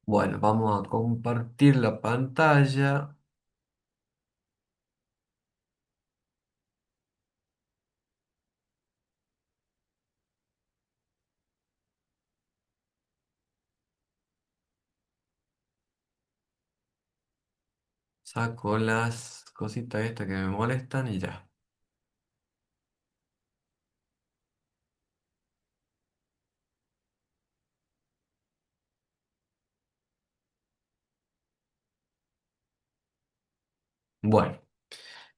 Bueno, vamos a compartir la pantalla. Saco las cositas estas que me molestan y ya. Bueno,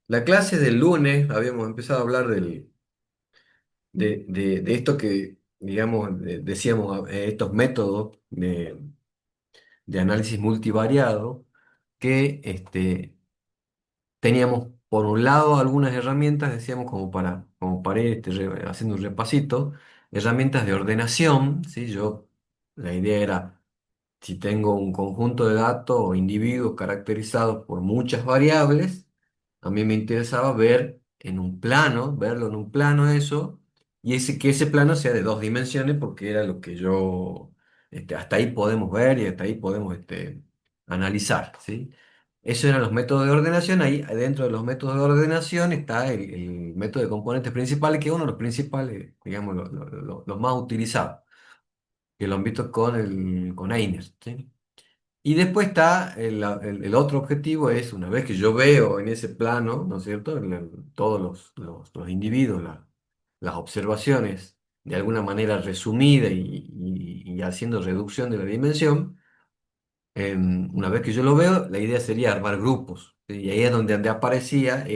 la clase del lunes habíamos empezado a hablar de esto que, digamos, decíamos, estos métodos de análisis multivariado que teníamos, por un lado, algunas herramientas, decíamos, como para ir haciendo un repasito, herramientas de ordenación, ¿sí? La idea era, si tengo un conjunto de datos o individuos caracterizados por muchas variables, a mí me interesaba verlo en un plano eso, y que ese plano sea de dos dimensiones, porque era lo que hasta ahí podemos ver y hasta ahí podemos analizar, ¿sí? Esos eran los métodos de ordenación. Ahí dentro de los métodos de ordenación está el método de componentes principales, que es uno de los principales, digamos, los más utilizados, que lo han visto con Einer, ¿sí? Y después está el otro objetivo, es una vez que yo veo en ese plano, ¿no es cierto? Todos los individuos, las observaciones, de alguna manera resumida y haciendo reducción de la dimensión. Una vez que yo lo veo, la idea sería armar grupos, ¿sí? Y ahí es donde aparecía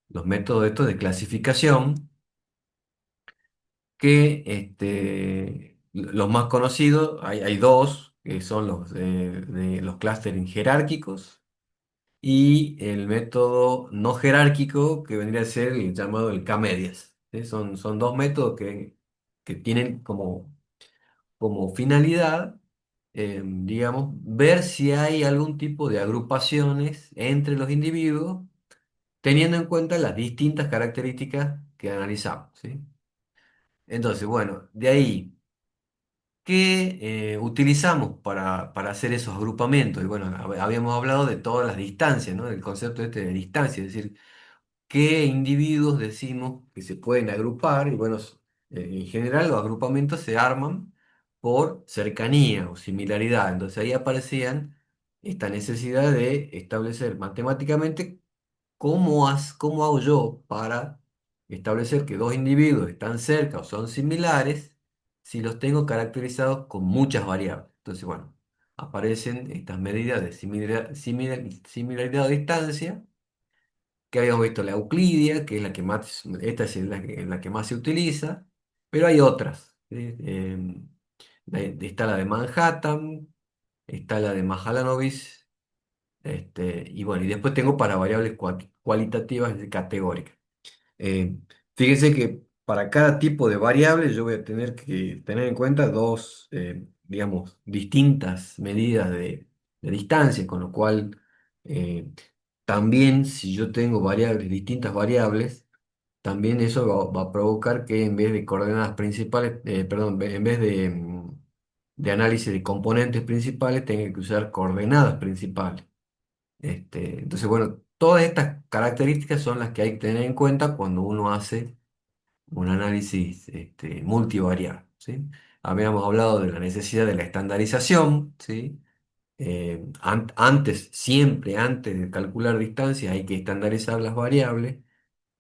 los métodos estos de clasificación, que los más conocidos, hay dos, que son de los clustering jerárquicos, y el método no jerárquico, que vendría a ser el llamado el K-medias, ¿sí? Son dos métodos que tienen como finalidad, digamos, ver si hay algún tipo de agrupaciones entre los individuos, teniendo en cuenta las distintas características que analizamos, ¿sí? Entonces, bueno, de ahí, ¿qué utilizamos para hacer esos agrupamientos? Y bueno, habíamos hablado de todas las distancias, ¿no? Del concepto de distancia, es decir, qué individuos decimos que se pueden agrupar. Y bueno, en general los agrupamientos se arman por cercanía o similaridad. Entonces ahí aparecían esta necesidad de establecer matemáticamente cómo hago yo para establecer que dos individuos están cerca o son similares si los tengo caracterizados con muchas variables. Entonces, bueno, aparecen estas medidas de similaridad o distancia, que habíamos visto la Euclidia, que es la que más, esta es la que más se utiliza, pero hay otras, ¿sí? Está la de Manhattan, está la de Mahalanobis, y bueno, y después tengo para variables cualitativas y categóricas. Eh, Fíjense que para cada tipo de variable yo voy a tener que tener en cuenta dos, digamos, distintas medidas de distancia, con lo cual eh, también si yo tengo distintas variables, también eso va a provocar que en vez de coordenadas principales, perdón, en vez de análisis de componentes principales, tenga que usar coordenadas principales. Entonces, bueno, todas estas características son las que hay que tener en cuenta cuando uno hace un análisis multivariable, ¿sí? Habíamos hablado de la necesidad de la estandarización, ¿sí? Siempre antes de calcular distancias hay que estandarizar las variables.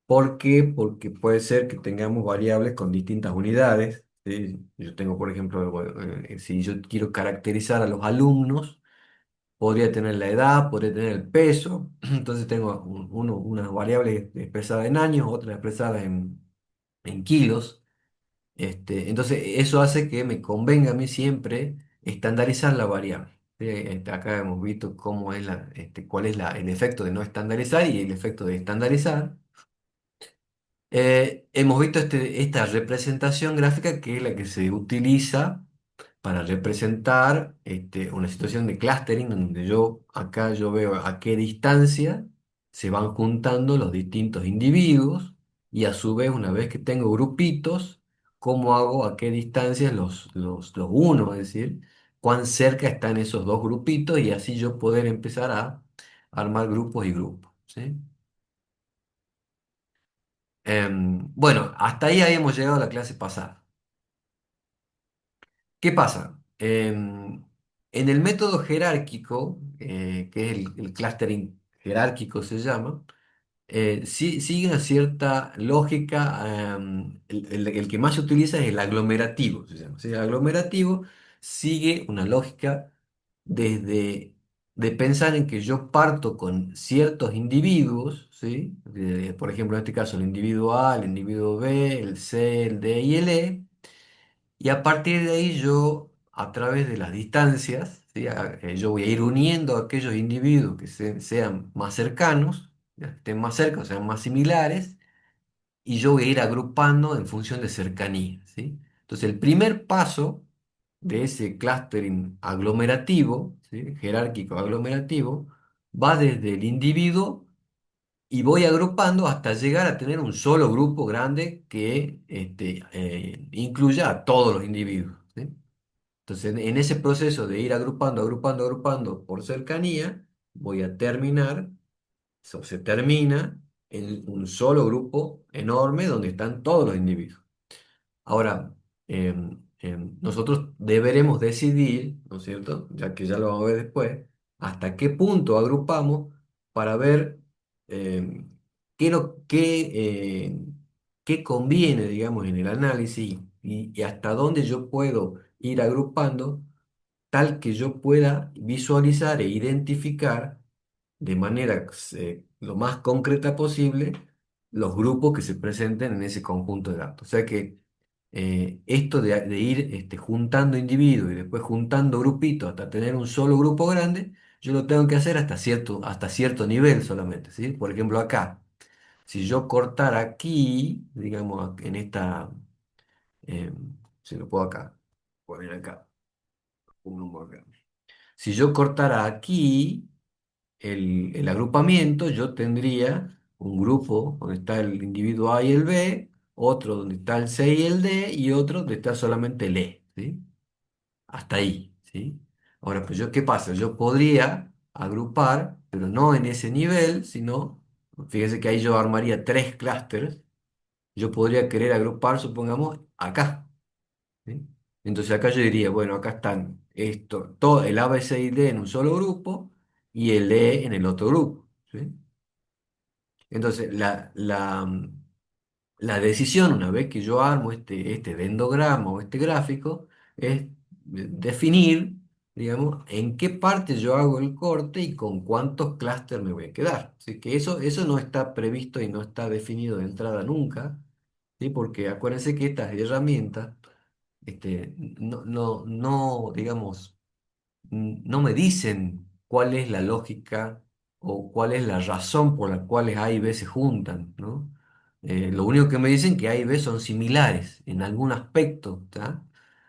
¿Por qué? Porque puede ser que tengamos variables con distintas unidades, ¿sí? Yo tengo, por ejemplo, bueno, si yo quiero caracterizar a los alumnos, podría tener la edad, podría tener el peso. Entonces tengo unas variables expresadas en años, otras expresadas en kilos. Entonces eso hace que me convenga a mí siempre estandarizar la variable, ¿sí? Acá hemos visto cuál es el efecto de no estandarizar y el efecto de estandarizar. Hemos visto esta representación gráfica, que es la que se utiliza para representar una situación de clustering, donde acá yo veo a qué distancia se van juntando los distintos individuos, y a su vez, una vez que tengo grupitos, cómo hago a qué distancia los uno, es decir. cuán cerca están esos dos grupitos y así yo poder empezar a armar grupos y grupos, ¿sí? Bueno, hasta ahí habíamos llegado a la clase pasada. ¿Qué pasa? En el método jerárquico, que es el clustering jerárquico se llama, sí, sigue una cierta lógica. El que más se utiliza es el aglomerativo, se llama. ¿Sí? El aglomerativo sigue una lógica desde de pensar en que yo parto con ciertos individuos, ¿sí? Por ejemplo, en este caso el individuo A, el individuo B, el C, el D y el E, y a partir de ahí yo, a través de las distancias, ¿sí? Yo voy a ir uniendo a aquellos individuos que sean más cercanos, ya, que estén más cerca, o sean más similares, y yo voy a ir agrupando en función de cercanía, ¿sí? Entonces, el primer paso de ese clustering aglomerativo, ¿sí? Jerárquico aglomerativo, va desde el individuo y voy agrupando hasta llegar a tener un solo grupo grande que incluya a todos los individuos, ¿sí? Entonces, en ese proceso de ir agrupando, agrupando, agrupando por cercanía, voy a terminar, o se termina en un solo grupo enorme donde están todos los individuos. Ahora, nosotros deberemos decidir, ¿no es cierto? Ya que ya lo vamos a ver después, hasta qué punto agrupamos para ver em, qué conviene, digamos, en el análisis y hasta dónde yo puedo ir agrupando tal que yo pueda visualizar e identificar de manera lo más concreta posible los grupos que se presenten en ese conjunto de datos. O sea que esto de ir juntando individuos y después juntando grupitos hasta tener un solo grupo grande, yo lo tengo que hacer hasta cierto nivel solamente, ¿sí? Por ejemplo, acá, si yo cortara aquí, digamos, en esta, eh, si lo puedo acá, poner acá, un número acá. Si yo cortara aquí el agrupamiento, yo tendría un grupo donde está el individuo A y el B, otro donde está el C y el D, y otro donde está solamente el E, ¿sí? Hasta ahí, ¿sí? Ahora, pues yo, ¿qué pasa? Yo podría agrupar, pero no en ese nivel, sino, fíjense que ahí yo armaría tres clústeres, yo podría querer agrupar, supongamos, acá. ¿Sí? Entonces acá yo diría, bueno, acá están esto, todo el A, B, C y D en un solo grupo y el E en el otro grupo. ¿Sí? Entonces la decisión, una vez que yo armo este dendrograma o este gráfico, es definir, digamos, en qué parte yo hago el corte y con cuántos clústeres me voy a quedar. Así que eso no está previsto y no está definido de entrada nunca, ¿sí? Porque acuérdense que estas herramientas no, digamos, no me dicen cuál es la lógica o cuál es la razón por la cual A y B se juntan, ¿no? Lo único que me dicen que A y B son similares en algún aspecto, ¿tá?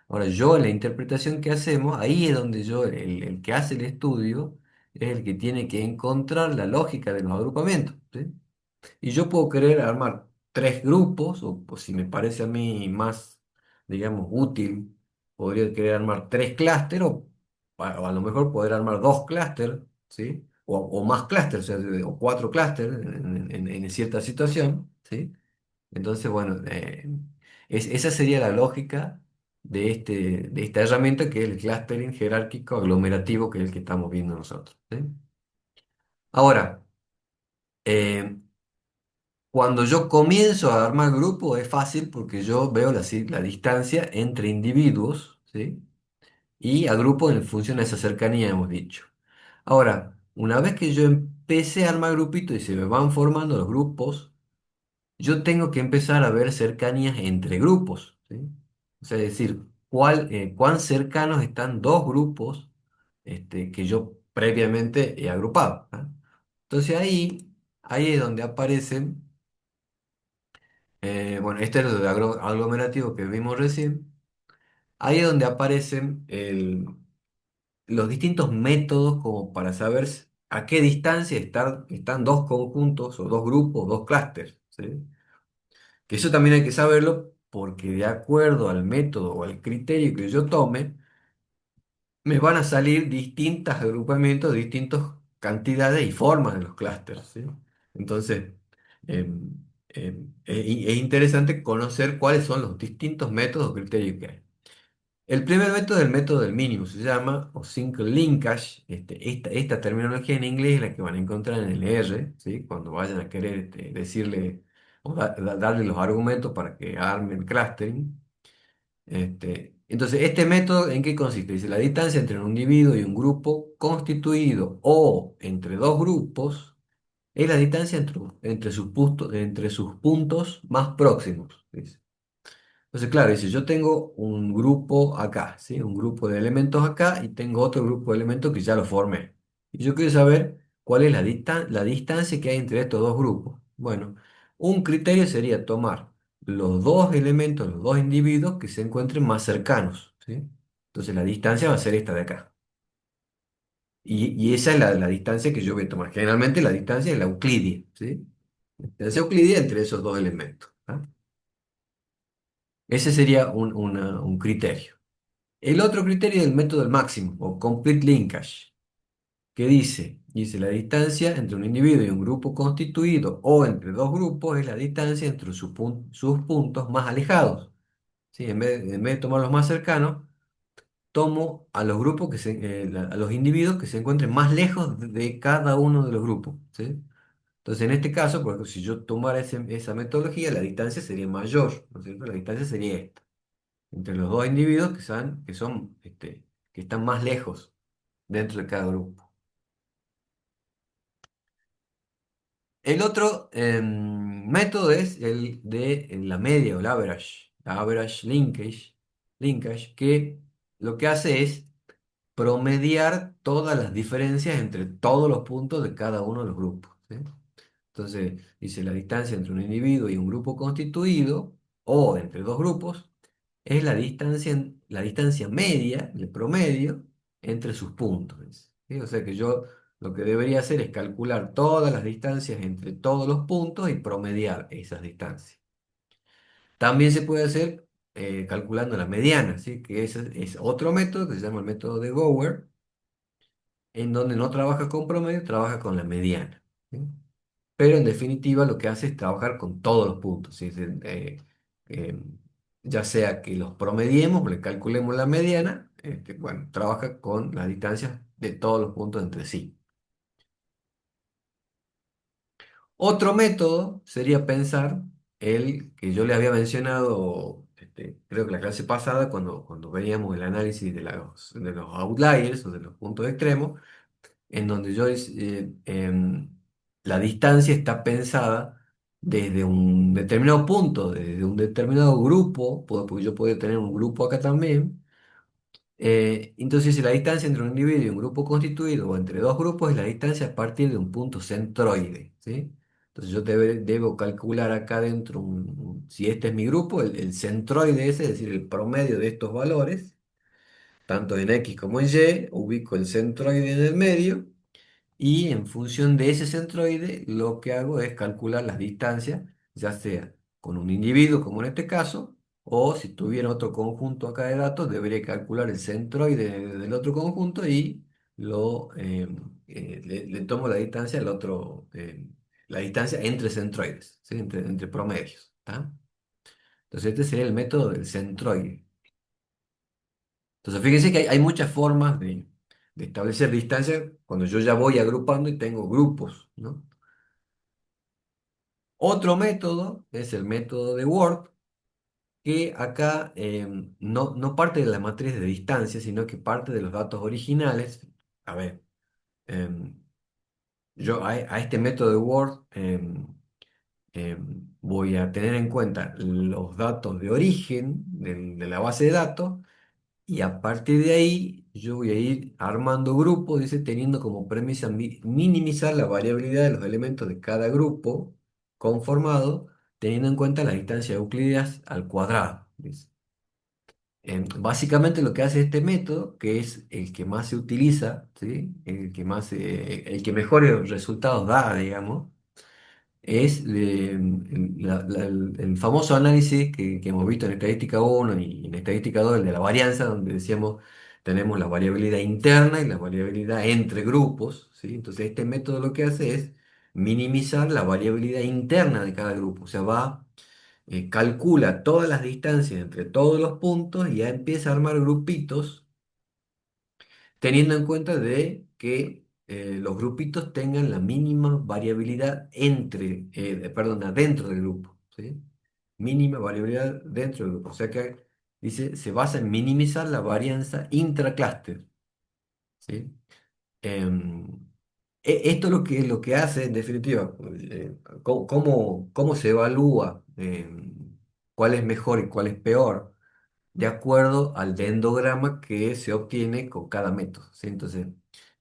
Ahora, yo en la interpretación que hacemos, ahí es donde yo, el que hace el estudio, es el que tiene que encontrar la lógica de los agrupamientos, ¿sí? Y yo puedo querer armar tres grupos, o si me parece a mí más, digamos, útil, podría querer armar tres clústeres, o a lo mejor poder armar dos clústeres, ¿sí? O más clústeres, o sea, o cuatro clústeres en cierta situación, ¿sí? Entonces, bueno, esa sería la lógica de esta herramienta que es el clustering jerárquico aglomerativo, que es el que estamos viendo nosotros, ¿sí? Ahora, eh, cuando yo comienzo a armar grupo es fácil porque yo veo la distancia entre individuos, ¿sí? Y agrupo en función de esa cercanía, hemos dicho. Ahora, una vez que yo empecé a armar grupitos y se me van formando los grupos, yo tengo que empezar a ver cercanías entre grupos, ¿sí? O sea, es decir, cuán cercanos están dos grupos que yo previamente he agrupado, ¿ah? Entonces ahí es donde aparecen. Bueno, este es el aglomerativo que vimos recién. Ahí es donde aparecen los distintos métodos como para saber a qué distancia están dos conjuntos o dos grupos, dos clústeres, ¿sí? Que eso también hay que saberlo porque de acuerdo al método o al criterio que yo tome, me van a salir distintos agrupamientos, distintas cantidades y formas de los clústeres, ¿sí? Entonces, em, es interesante conocer cuáles son los distintos métodos o criterios que hay. El primer método es el método del mínimo, se llama, o single linkage. Esta terminología en inglés es la que van a encontrar en el R, ¿sí? Cuando vayan a querer decirle o darle los argumentos para que armen clustering. Entonces, ¿este método en qué consiste? Dice, la distancia entre un individuo y un grupo constituido o entre dos grupos es la distancia entre sus puntos más próximos. Dice. Entonces, claro, dice, yo tengo un grupo acá, ¿sí? Un grupo de elementos acá y tengo otro grupo de elementos que ya lo formé. Y yo quiero saber cuál es la distancia que hay entre estos dos grupos. Bueno, un criterio sería tomar los dos elementos, los dos individuos que se encuentren más cercanos, ¿sí? Entonces, la distancia va a ser esta de acá. Y esa es la distancia que yo voy a tomar. Generalmente la distancia es la euclidia, ¿sí? La distancia euclidia entre esos dos elementos. ¿Ah? Ese sería un criterio. El otro criterio es el método del máximo o complete linkage, que dice la distancia entre un individuo y un grupo constituido o entre dos grupos es la distancia entre sus puntos más alejados. ¿Sí? En vez de tomar los más cercanos, tomo a los grupos a los individuos que se encuentren más lejos de cada uno de los grupos. ¿Sí? Entonces, en este caso, por ejemplo, si yo tomara esa metodología, la distancia sería mayor, ¿no es cierto? La distancia sería esta entre los dos individuos que están más lejos dentro de cada grupo. El otro método es el de la media o la average linkage, que lo que hace es promediar todas las diferencias entre todos los puntos de cada uno de los grupos. ¿Sí? Entonces, dice la distancia entre un individuo y un grupo constituido, o entre dos grupos, es la distancia media, el promedio, entre sus puntos. ¿Sí? O sea que yo lo que debería hacer es calcular todas las distancias entre todos los puntos y promediar esas distancias. También se puede hacer calculando la mediana, ¿sí? Que ese es otro método que se llama el método de Gower, en donde no trabaja con promedio, trabaja con la mediana. ¿Sí? Pero en definitiva lo que hace es trabajar con todos los puntos. ¿Sí? Eh, ya sea que los promediemos, le calculemos la mediana, bueno, trabaja con las distancias de todos los puntos entre sí. Otro método sería pensar el que yo le había mencionado, creo que la clase pasada, cuando veíamos el análisis de los outliers o de los puntos extremos, en donde la distancia está pensada desde un determinado punto, desde un determinado grupo, porque yo puedo tener un grupo acá también. Entonces, si la distancia entre un individuo y un grupo constituido o entre dos grupos es la distancia a partir de un punto centroide, ¿sí? Entonces, yo debo calcular acá dentro, si este es mi grupo, el centroide ese, es decir, el promedio de estos valores, tanto en X como en Y, ubico el centroide en el medio y en función de ese centroide, lo que hago es calcular las distancias, ya sea con un individuo, como en este caso, o si tuviera otro conjunto acá de datos, debería calcular el centroide del otro conjunto y le tomo la distancia la distancia entre centroides, ¿sí? Entre promedios. ¿Tá? Entonces, este sería el método del centroide. Entonces, fíjense que hay muchas formas de establecer distancias cuando yo ya voy agrupando y tengo grupos, ¿no? Otro método es el método de Word, que acá no parte de la matriz de distancia, sino que parte de los datos originales. A ver, em, yo a este método de Word voy a tener en cuenta los datos de origen de la base de datos. Y a partir de ahí, yo voy a ir armando grupos, dice, teniendo como premisa minimizar la variabilidad de los elementos de cada grupo conformado, teniendo en cuenta las distancias euclideas al cuadrado. Dice. Básicamente lo que hace este método, que es el que más se utiliza, ¿sí? El que mejores resultados da, digamos, es el famoso análisis que hemos visto en estadística 1 y en estadística 2 el de la varianza, donde decíamos tenemos la variabilidad interna y la variabilidad entre grupos, ¿sí? Entonces este método lo que hace es minimizar la variabilidad interna de cada grupo, o sea, calcula todas las distancias entre todos los puntos y ya empieza a armar grupitos teniendo en cuenta de que los grupitos tengan la mínima variabilidad perdón, adentro del grupo, ¿sí? Mínima variabilidad dentro del grupo. O sea que dice, se basa en minimizar la varianza intraclúster, ¿sí? Em, Esto lo que hace, en definitiva, cómo se evalúa cuál es mejor y cuál es peor? De acuerdo al dendrograma que se obtiene con cada método, ¿sí? Entonces,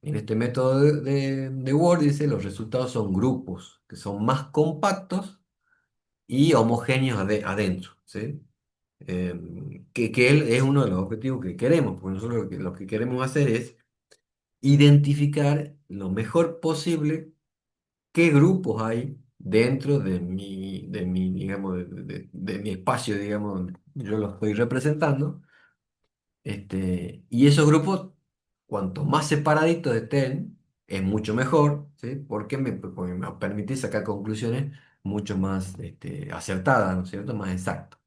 en este método de Word dice los resultados son grupos que son más compactos y homogéneos adentro, ¿sí? Que él es uno de los objetivos que queremos, porque nosotros lo que queremos hacer es identificar lo mejor posible qué grupos hay dentro digamos, de mi espacio, digamos, donde yo lo estoy representando. Y esos grupos, cuanto más separaditos estén, es mucho mejor, ¿sí? Porque me permite sacar conclusiones mucho más acertadas, ¿no es cierto? Más exactas.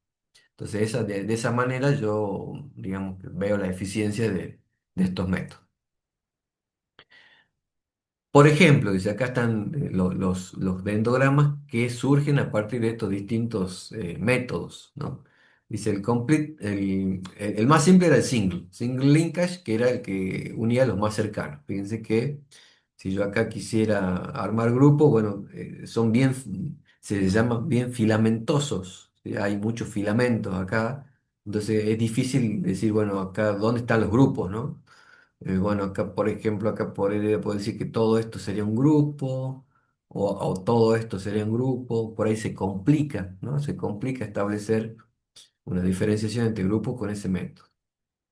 Entonces, de esa manera yo, digamos, que veo la eficiencia de estos métodos. Por ejemplo, dice, acá están los dendrogramas que surgen a partir de estos distintos métodos, ¿no? Dice, el más simple era el single linkage, que era el que unía a los más cercanos. Fíjense que si yo acá quisiera armar grupo, bueno, se llaman bien filamentosos, ¿sí? Hay muchos filamentos acá, entonces es difícil decir, bueno, acá, ¿dónde están los grupos, no? Bueno, acá, por ejemplo, acá puedo decir que todo esto sería un grupo, o todo esto sería un grupo, por ahí se complica, ¿no? Se complica establecer una diferenciación entre grupos con ese método.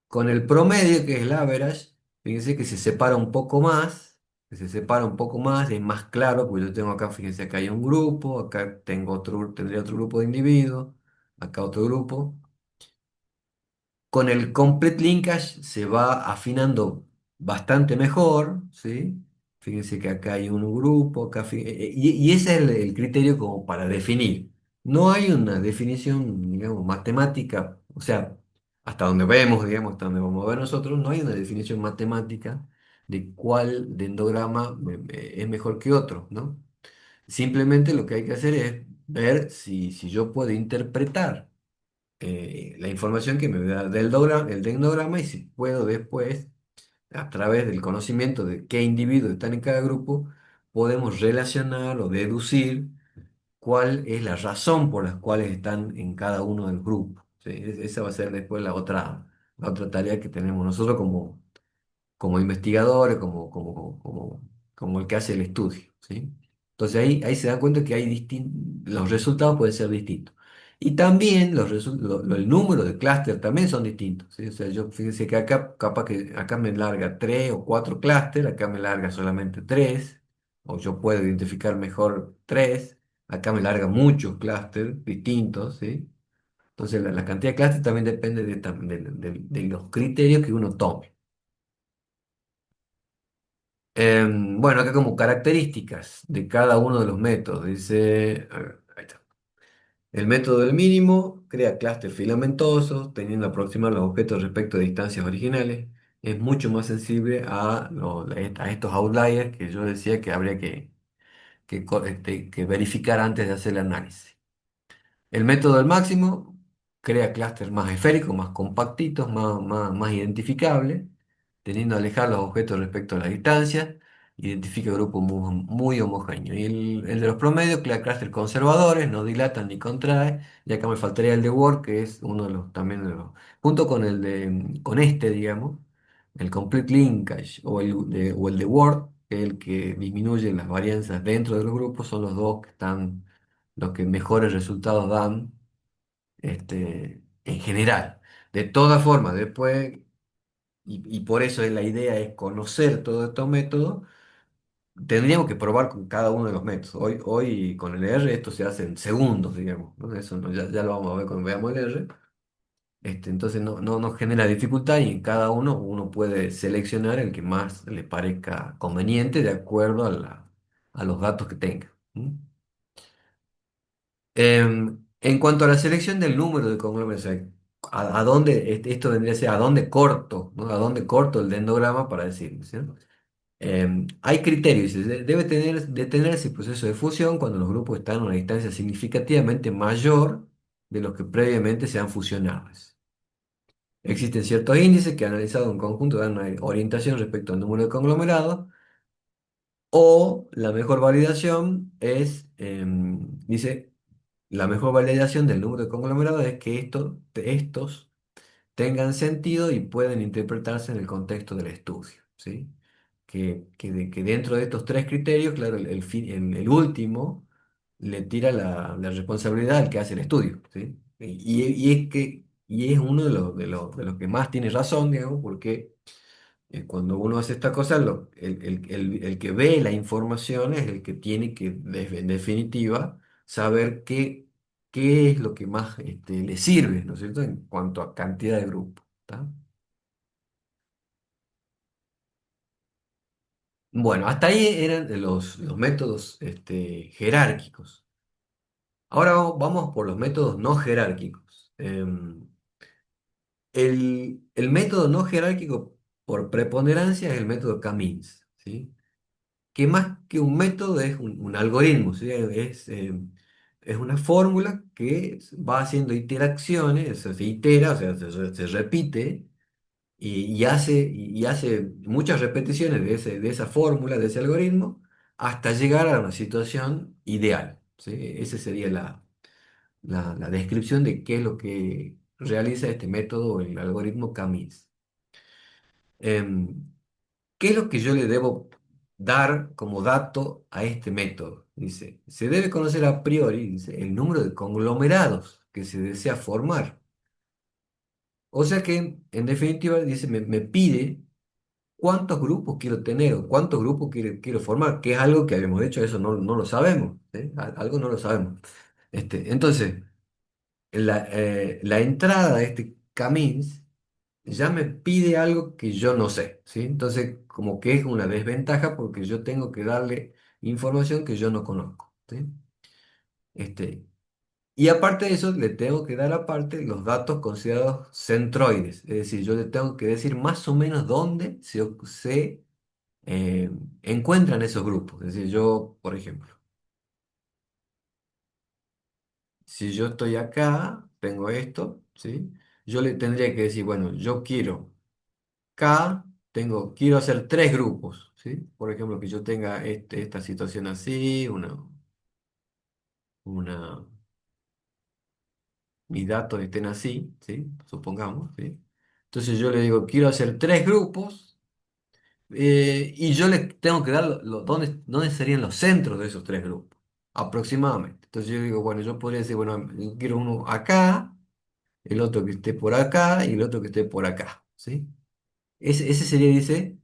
Con el promedio, que es el average, fíjense que se separa un poco más, es más claro, porque yo tengo acá, fíjense, acá hay un grupo, acá tendría otro grupo de individuos, acá otro grupo. Con el complete linkage se va afinando bastante mejor, ¿sí? Fíjense que acá hay un grupo, y ese es el criterio como para definir. No hay una definición, digamos, matemática, o sea, hasta donde vemos, digamos, hasta donde vamos a ver nosotros, no hay una definición matemática de cuál dendrograma es mejor que otro, ¿no? Simplemente lo que hay que hacer es ver si yo puedo interpretar la información que me da el dendrograma y si puedo después, a través del conocimiento de qué individuos están en cada grupo, podemos relacionar o deducir cuál es la razón por las cuales están en cada uno del grupo. ¿Sí? Esa va a ser después la otra tarea que tenemos nosotros como investigadores, como el que hace el estudio, ¿sí? Entonces ahí se dan cuenta que los resultados pueden ser distintos. Y también el número de clústeres también son distintos, ¿sí? O sea, fíjense que acá, capaz que acá me larga 3 o 4 clústeres, acá me larga solamente 3, o yo puedo identificar mejor 3, acá me larga muchos clústeres distintos, ¿sí? Entonces la cantidad de clústeres también depende de los criterios que uno tome. Bueno, acá como características de cada uno de los métodos, dice, a ver, ahí está. El método del mínimo crea clústeres filamentosos, teniendo aproximar los objetos respecto de distancias originales. Es mucho más sensible a estos outliers que yo decía que habría que verificar antes de hacer el análisis. El método del máximo crea clústeres más esféricos, más compactitos, más identificables, teniendo a alejar los objetos respecto a la distancia, identifica grupos muy homogéneos. Y el de los promedios crea clústeres conservadores, no dilatan ni contrae, y acá me faltaría el de Word, que es uno de los también junto con con este, digamos, el complete linkage o el de Word, que es el que disminuye las varianzas dentro de los grupos, son los dos que están los que mejores resultados dan en general. De todas formas, después, y por eso la idea es conocer todos estos métodos, tendríamos que probar con cada uno de los métodos. Hoy con el R esto se hace en segundos, digamos, ¿no? Eso ya lo vamos a ver cuando veamos el R. Entonces no genera dificultad y en cada uno uno puede seleccionar el que más le parezca conveniente de acuerdo a los datos que tenga. ¿Mm? En cuanto a la selección del número de conglomerados, o sea, a dónde, esto vendría a ser a dónde corto, ¿no? A dónde corto el dendrograma para decir, ¿sí? Hay criterios, debe detenerse el proceso de fusión cuando los grupos están a una distancia significativamente mayor de los que previamente sean fusionables. Existen ciertos índices que analizados en conjunto dan una orientación respecto al número de conglomerados, o la mejor validación es, dice, la mejor validación del número de conglomerados es que estos tengan sentido y pueden interpretarse en el contexto del estudio, ¿sí? Que dentro de estos tres criterios, claro, el último le tira la responsabilidad al que hace el estudio, ¿sí? Y es uno de los que más tiene razón, digamos, porque cuando uno hace esta cosa, el que ve la información es el que tiene que, en definitiva, saber qué es lo que más le sirve, ¿no es cierto?, en cuanto a cantidad de grupos. ¿Tá? Bueno, hasta ahí eran los métodos jerárquicos. Ahora vamos por los métodos no jerárquicos. El método no jerárquico por preponderancia es el método Camins, ¿sí? Que más que un método es un algoritmo, ¿sí? Es una fórmula que va haciendo interacciones, o sea, se itera, o sea, se repite y hace muchas repeticiones de esa fórmula, de ese algoritmo, hasta llegar a una situación ideal, ¿sí? Esa sería la descripción de qué es lo que realiza este método, el algoritmo Camis. Em, ¿Qué es lo que yo le debo dar como dato a este método? Dice, se debe conocer a priori, dice, el número de conglomerados que se desea formar. O sea que, en definitiva, dice, me pide cuántos grupos quiero tener o cuántos grupos quiero formar, que es algo que habíamos dicho, eso no lo sabemos, ¿sí? Algo no lo sabemos. Entonces, la entrada de este Camins ya me pide algo que yo no sé, ¿sí? Entonces, como que es una desventaja porque yo tengo que darle información que yo no conozco, ¿sí? Este, y aparte de eso, le tengo que dar aparte los datos considerados centroides, es decir, yo le tengo que decir más o menos dónde se encuentran esos grupos. Es decir, yo, por ejemplo, si yo estoy acá, tengo esto, ¿sí? Yo le tendría que decir, bueno, yo quiero quiero hacer tres grupos, ¿sí? Por ejemplo, que yo tenga esta situación así, una, mis datos estén así, ¿sí? Supongamos, ¿sí? Entonces yo le digo, quiero hacer tres grupos y yo le tengo que dar dónde serían los centros de esos tres grupos, aproximadamente. Entonces yo digo, bueno, yo podría decir, bueno, yo quiero uno acá, el otro que esté por acá y el otro que esté por acá, ¿sí? Ese sería, dice,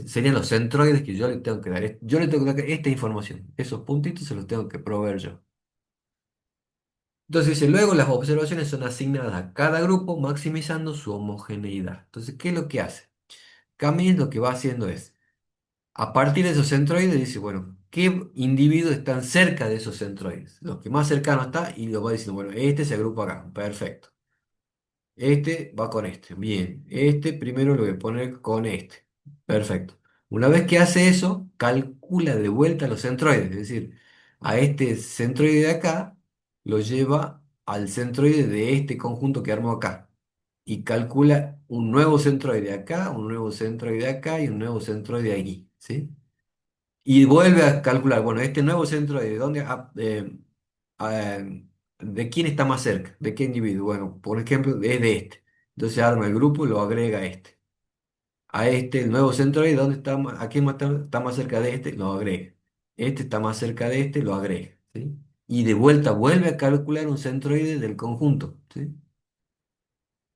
serían los centroides que yo le tengo que dar. Yo le tengo que dar esta información. Esos puntitos se los tengo que proveer yo. Entonces dice, luego las observaciones son asignadas a cada grupo maximizando su homogeneidad. Entonces, ¿qué es lo que hace? Camis lo que va haciendo es, a partir de esos centroides, dice, bueno, ¿qué individuos están cerca de esos centroides? Los que más cercanos está y lo va diciendo, bueno, este se agrupa acá. Perfecto. Este va con este. Bien. Este primero lo voy a poner con este. Perfecto. Una vez que hace eso, calcula de vuelta los centroides. Es decir, a este centroide de acá lo lleva al centroide de este conjunto que armó acá. Y calcula un nuevo centroide acá, un nuevo centroide acá y un nuevo centroide aquí. ¿Sí? Y vuelve a calcular, bueno, este nuevo centroide, ah, ¿de quién está más cerca? ¿De qué individuo? Bueno, por ejemplo, es de este. Entonces arma el grupo y lo agrega a este. A este, el nuevo centroide, ¿dónde está, a quién está más cerca de este? Lo agrega. Este está más cerca de este, lo agrega. ¿Sí? Y de vuelta vuelve a calcular un centroide del conjunto. ¿Sí?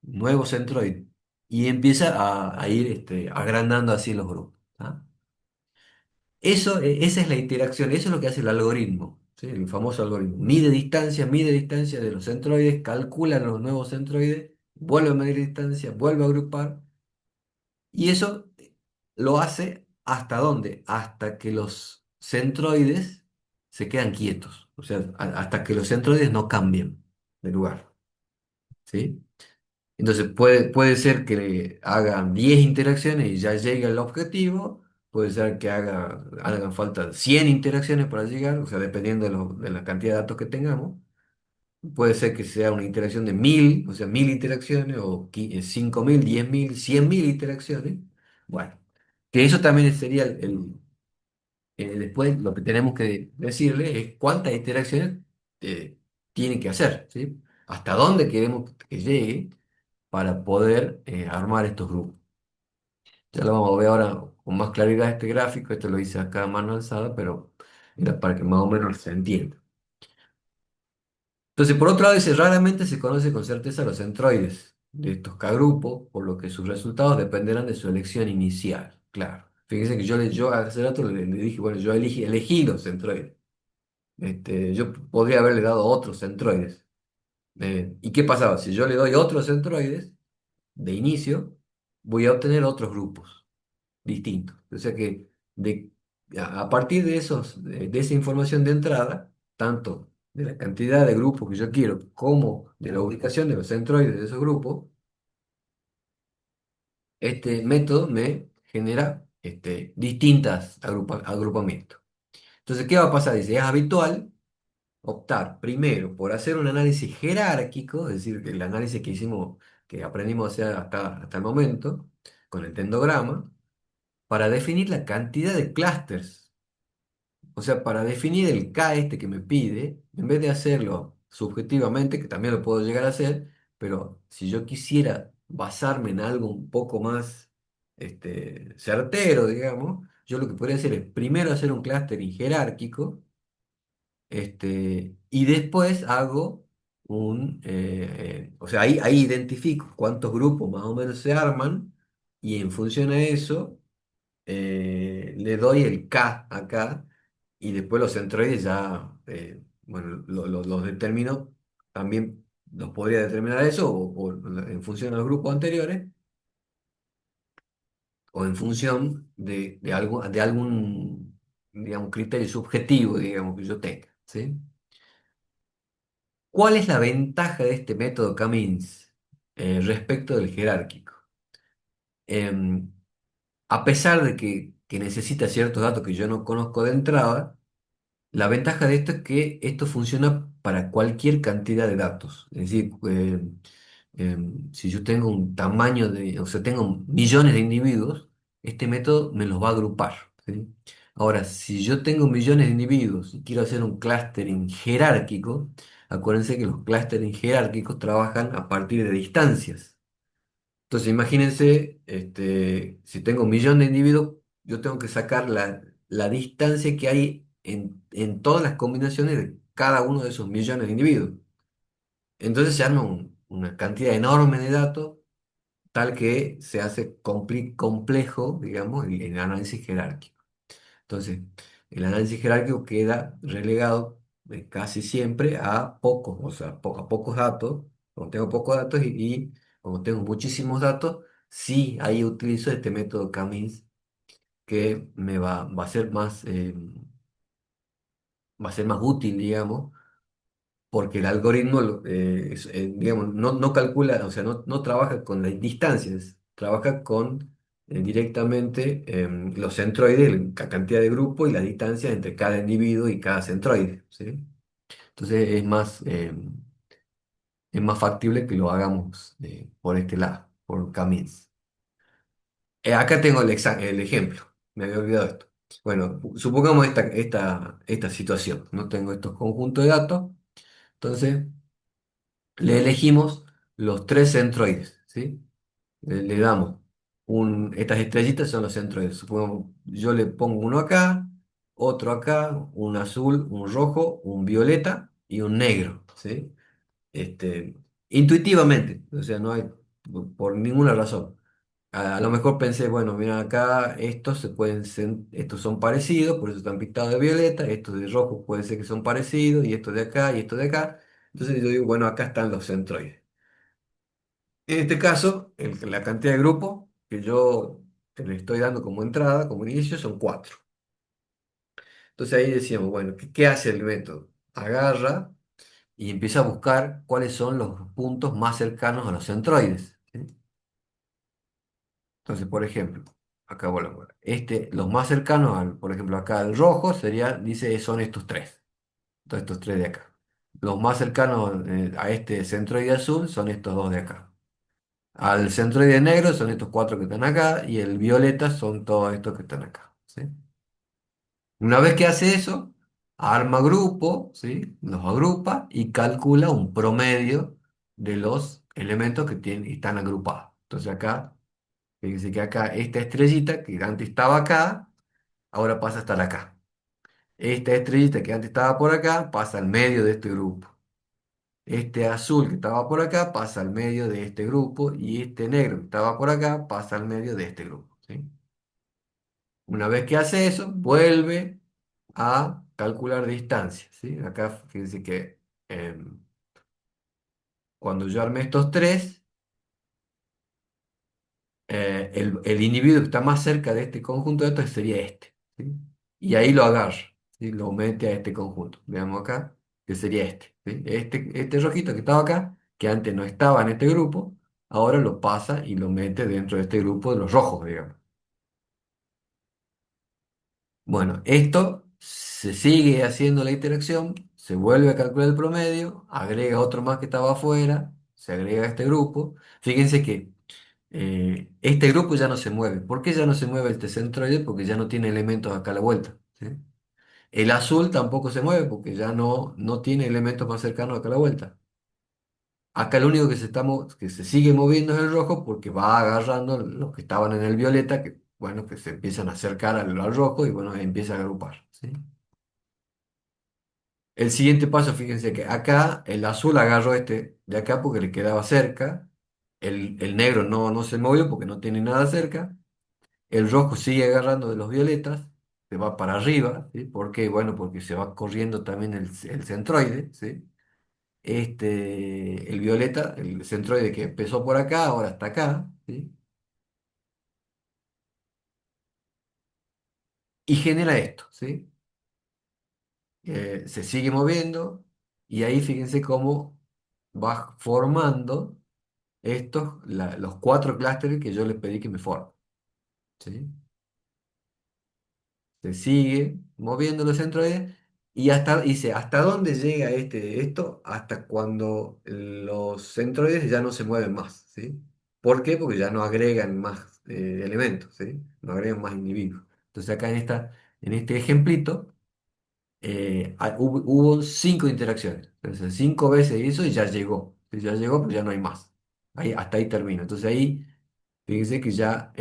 Nuevo centroide. Y empieza a ir agrandando así los grupos. ¿Ah? Esa es la interacción, eso es lo que hace el algoritmo, ¿sí? El famoso algoritmo. Mide distancia de los centroides, calcula los nuevos centroides vuelve a medir distancia, vuelve a agrupar, y eso lo hace ¿hasta dónde? Hasta que los centroides se quedan quietos, o sea, hasta que los centroides no cambian de lugar, ¿sí? Entonces puede ser que hagan 10 interacciones y ya llegue al objetivo, puede ser que hagan falta 100 interacciones para llegar, o sea, dependiendo de la cantidad de datos que tengamos. Puede ser que sea una interacción de 1000, o sea, 1000 interacciones, o 5000, 10000, 100.000 interacciones. Bueno, que eso también sería después lo que tenemos que decirle es cuántas interacciones tiene que hacer, ¿sí? Hasta dónde queremos que llegue para poder armar estos grupos. Ya lo vamos a ver ahora con más claridad este gráfico, esto lo hice acá a mano alzada, pero era para que más o menos se entienda. Entonces, por otro lado, dice, raramente se conoce con certeza los centroides de estos K-grupos, por lo que sus resultados dependerán de su elección inicial. Claro. Fíjense que yo hace rato le dije, bueno, yo elegí los centroides. Yo podría haberle dado otros centroides. ¿Y qué pasaba? Si yo le doy otros centroides de inicio, voy a obtener otros grupos distintos. O sea que a partir de de esa información de entrada, tanto de la cantidad de grupos que yo quiero como de la ubicación de los centroides de esos grupos, este método me genera distintas agrupamientos. Entonces, ¿qué va a pasar? Dice, es habitual optar primero por hacer un análisis jerárquico, es decir, que el análisis que hicimos, que aprendimos a hacer hasta el momento, con el tendograma, para definir la cantidad de clústeres. O sea, para definir el K este que me pide, en vez de hacerlo subjetivamente, que también lo puedo llegar a hacer, pero si yo quisiera basarme en algo un poco más certero, digamos, yo lo que podría hacer es primero hacer un clustering jerárquico, y después hago o sea, ahí identifico cuántos grupos más o menos se arman, y en función a eso le doy el K acá, y después los centroides ya, bueno, los determino, también los podría determinar eso, o en función a los grupos anteriores, o en función de algún, digamos, criterio subjetivo, digamos, que yo tenga, ¿sí? ¿Cuál es la ventaja de este método Cummins respecto del jerárquico? Em, a pesar de que necesita ciertos datos que yo no conozco de entrada, la ventaja de esto es que esto funciona para cualquier cantidad de datos. Es decir, si yo tengo un tamaño o sea, tengo millones de individuos, este método me los va a agrupar, ¿sí? Ahora, si yo tengo millones de individuos y quiero hacer un clustering jerárquico, acuérdense que los clustering jerárquicos trabajan a partir de distancias. Entonces, imagínense, si tengo un millón de individuos, yo tengo que sacar la distancia que hay en todas las combinaciones de cada uno de esos millones de individuos. Entonces se arma una cantidad enorme de datos, tal que se hace complejo, digamos, el análisis jerárquico. Entonces, el análisis jerárquico queda relegado casi siempre a pocos, o sea, a pocos datos. Como tengo pocos datos y como tengo muchísimos datos, sí ahí utilizo este método Cummins, que va a ser va a ser más útil, digamos, porque el algoritmo, digamos, no calcula, o sea, no trabaja con las distancias, trabaja con directamente los centroides, la cantidad de grupo y las distancias entre cada individuo y cada centroide, ¿sí? Entonces es más factible que lo hagamos por este lado, por Camis. Acá tengo el ejemplo, me había olvidado esto. Bueno, supongamos esta situación, no tengo estos conjuntos de datos, entonces le elegimos los tres centroides, ¿sí? Le damos estas estrellitas son los centroides. Supongamos, yo le pongo uno acá, otro acá, un azul, un rojo, un violeta y un negro, ¿sí? Este, intuitivamente, o sea, no hay por ninguna razón. A lo mejor pensé, bueno, mira acá, estos son parecidos, por eso están pintados de violeta, estos de rojo puede ser que son parecidos, y estos de acá, y estos de acá. Entonces yo digo, bueno, acá están los centroides. En este caso, la cantidad de grupos que yo le estoy dando como entrada, como inicio, son 4. Entonces ahí decíamos, bueno, ¿qué hace el método? Agarra y empieza a buscar cuáles son los puntos más cercanos a los centroides, ¿sí? Entonces, por ejemplo, acá volvemos. Los más cercanos, por ejemplo, acá el rojo sería, dice, son estos tres. Entonces, estos tres de acá. Los más cercanos a este centroide azul son estos dos de acá. Al centroide negro son estos cuatro que están acá y el violeta son todos estos que están acá, ¿sí? Una vez que hace eso, arma grupo, ¿sí? Los agrupa y calcula un promedio de los elementos que están agrupados. Entonces acá, fíjense que acá esta estrellita que antes estaba acá, ahora pasa a estar acá. Esta estrellita que antes estaba por acá pasa al medio de este grupo. Este azul que estaba por acá pasa al medio de este grupo y este negro que estaba por acá pasa al medio de este grupo, ¿sí? Una vez que hace eso, vuelve a calcular distancias, ¿sí? Acá fíjense que cuando yo armé estos tres, el individuo que está más cerca de este conjunto de datos sería este, ¿sí? Y ahí lo agarra, ¿sí? Lo mete a este conjunto. Veamos acá, que sería este, ¿sí? Este rojito que estaba acá, que antes no estaba en este grupo, ahora lo pasa y lo mete dentro de este grupo de los rojos, digamos. Bueno, esto se sigue haciendo la interacción, se vuelve a calcular el promedio, agrega otro más que estaba afuera, se agrega a este grupo. Fíjense que este grupo ya no se mueve. ¿Por qué ya no se mueve este centroide? Porque ya no tiene elementos acá a la vuelta, ¿sí? El azul tampoco se mueve porque ya no tiene elementos más cercanos acá a la vuelta. Acá lo único que se sigue moviendo es el rojo porque va agarrando los que estaban en el violeta, que bueno, que se empiezan a acercar al rojo y bueno, empieza a agrupar, ¿sí? El siguiente paso, fíjense que acá el azul agarró este de acá porque le quedaba cerca, el negro no se movió porque no tiene nada cerca, el rojo sigue agarrando de los violetas, se va para arriba, ¿sí? ¿Por qué? Bueno, porque se va corriendo también el centroide, ¿sí? El violeta, el centroide que empezó por acá, ahora está acá, ¿sí? Y genera esto, ¿sí? Se sigue moviendo y ahí fíjense cómo va formando los 4 clústeres que yo les pedí que me formen, ¿sí? Se sigue moviendo los centroides y dice, ¿hasta dónde llega esto? Hasta cuando los centroides ya no se mueven más, ¿sí? ¿Por qué? Porque ya no agregan más elementos, ¿sí? No agregan más individuos. Entonces acá en este ejemplito hubo 5 interacciones. Entonces 5 veces hizo y ya llegó. Si ya llegó, pues ya no hay más. Hasta ahí termina. Entonces ahí fíjense que ya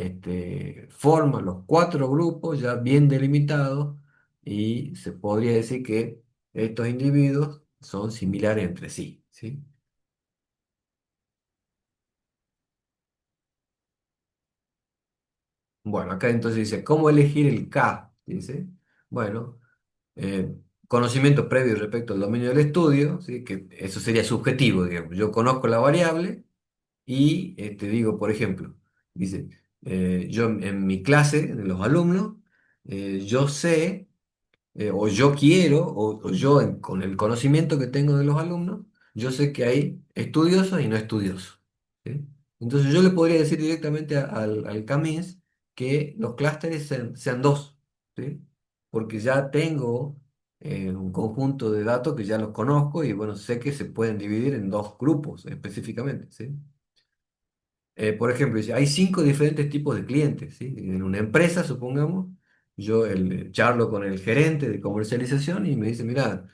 forma los 4 grupos ya bien delimitados y se podría decir que estos individuos son similares entre sí, ¿sí? Bueno, acá entonces dice, ¿cómo elegir el K? Dice, bueno, eh, conocimiento previo respecto al dominio del estudio, ¿sí? Que eso sería subjetivo, digamos. Yo conozco la variable y te digo, por ejemplo, dice, yo en mi clase, de los alumnos, yo sé o yo quiero, o yo con el conocimiento que tengo de los alumnos, yo sé que hay estudiosos y no estudiosos, ¿sí? Entonces yo le podría decir directamente al Camis que los clústeres sean dos, ¿sí? Porque ya tengo un conjunto de datos que ya los conozco y bueno, sé que se pueden dividir en 2 grupos específicamente, ¿sí? Por ejemplo, dice, hay 5 diferentes tipos de clientes, ¿sí? En una empresa, supongamos, yo charlo con el gerente de comercialización y me dice, mira,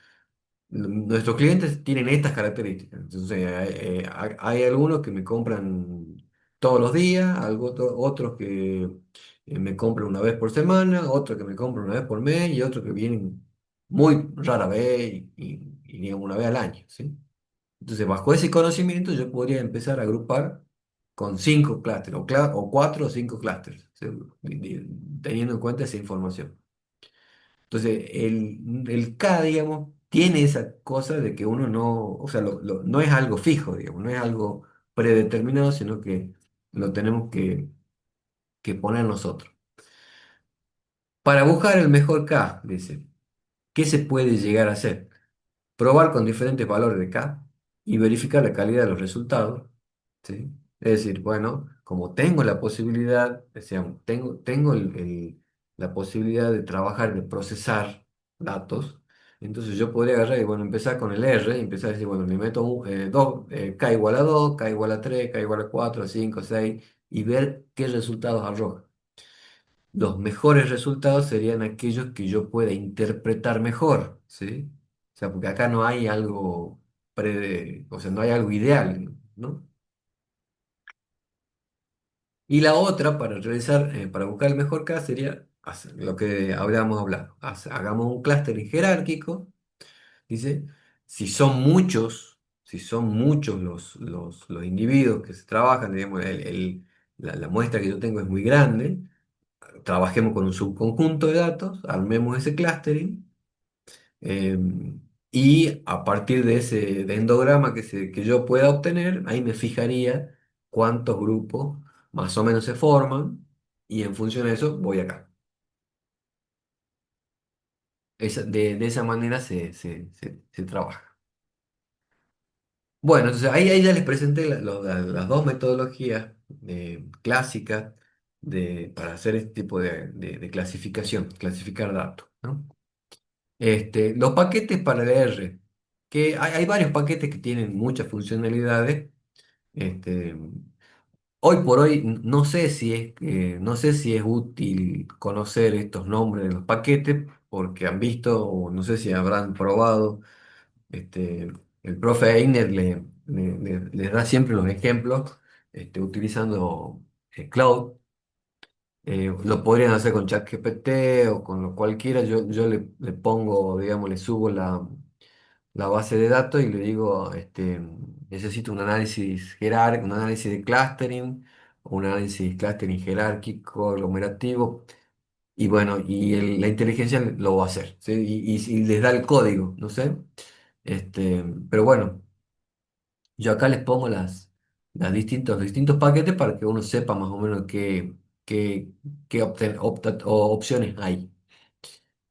nuestros clientes tienen estas características. Entonces, hay algunos que me compran todos los días, otros que me compran una vez por semana, otros que me compran una vez por mes y otros que vienen muy rara vez y digamos una vez al año, ¿sí? Entonces, bajo ese conocimiento, yo podría empezar a agrupar con 5 clústeres, o 4 o 5 clústeres, ¿sí? Teniendo en cuenta esa información. Entonces, el K, digamos, tiene esa cosa de que uno no, o sea, no es algo fijo, digamos, no es algo predeterminado, sino que lo tenemos que poner nosotros. Para buscar el mejor K, dice, ¿qué se puede llegar a hacer? Probar con diferentes valores de K y verificar la calidad de los resultados, ¿sí? Es decir, bueno, como tengo la posibilidad, o sea, tengo la posibilidad de trabajar, de procesar datos, entonces yo podría agarrar y, bueno, empezar con el R y empezar a decir, bueno, le meto K igual a 2, K igual a 3, K igual a 4, 5, 6, y ver qué resultados arroja. Los mejores resultados serían aquellos que yo pueda interpretar mejor, ¿sí? O sea, porque acá no hay algo o sea, no hay algo ideal, ¿no? Y la otra para realizar, para buscar el mejor caso sería hacer lo que habíamos hablado. Hagamos un clúster jerárquico, dice, si son muchos los individuos que se trabajan, digamos, la muestra que yo tengo es muy grande, trabajemos con un subconjunto de datos, armemos ese clustering, eh, y a partir de ese de endograma que yo pueda obtener, ahí me fijaría cuántos grupos más o menos se forman y en función de eso voy acá. De esa manera se trabaja. Bueno, entonces ahí ya les presenté las dos metodologías clásicas para hacer este tipo de clasificación, clasificar datos, ¿no? Los paquetes para leer, que hay varios paquetes que tienen muchas funcionalidades. Este, Hoy por hoy no sé si es útil conocer estos nombres de los paquetes porque han visto o no sé si habrán probado. este, el profe Einer les da siempre los ejemplos utilizando Cloud. Lo podrían hacer con ChatGPT o con lo cualquiera. Yo le pongo, digamos, le subo la base de datos y le digo, necesito un análisis jerárquico, un análisis de clustering, un análisis clustering jerárquico, aglomerativo, y bueno, la inteligencia lo va a hacer, ¿sí? Y les da el código, no sé. Pero bueno, yo acá les pongo los distintos paquetes para que uno sepa más o menos qué, qué opciones hay.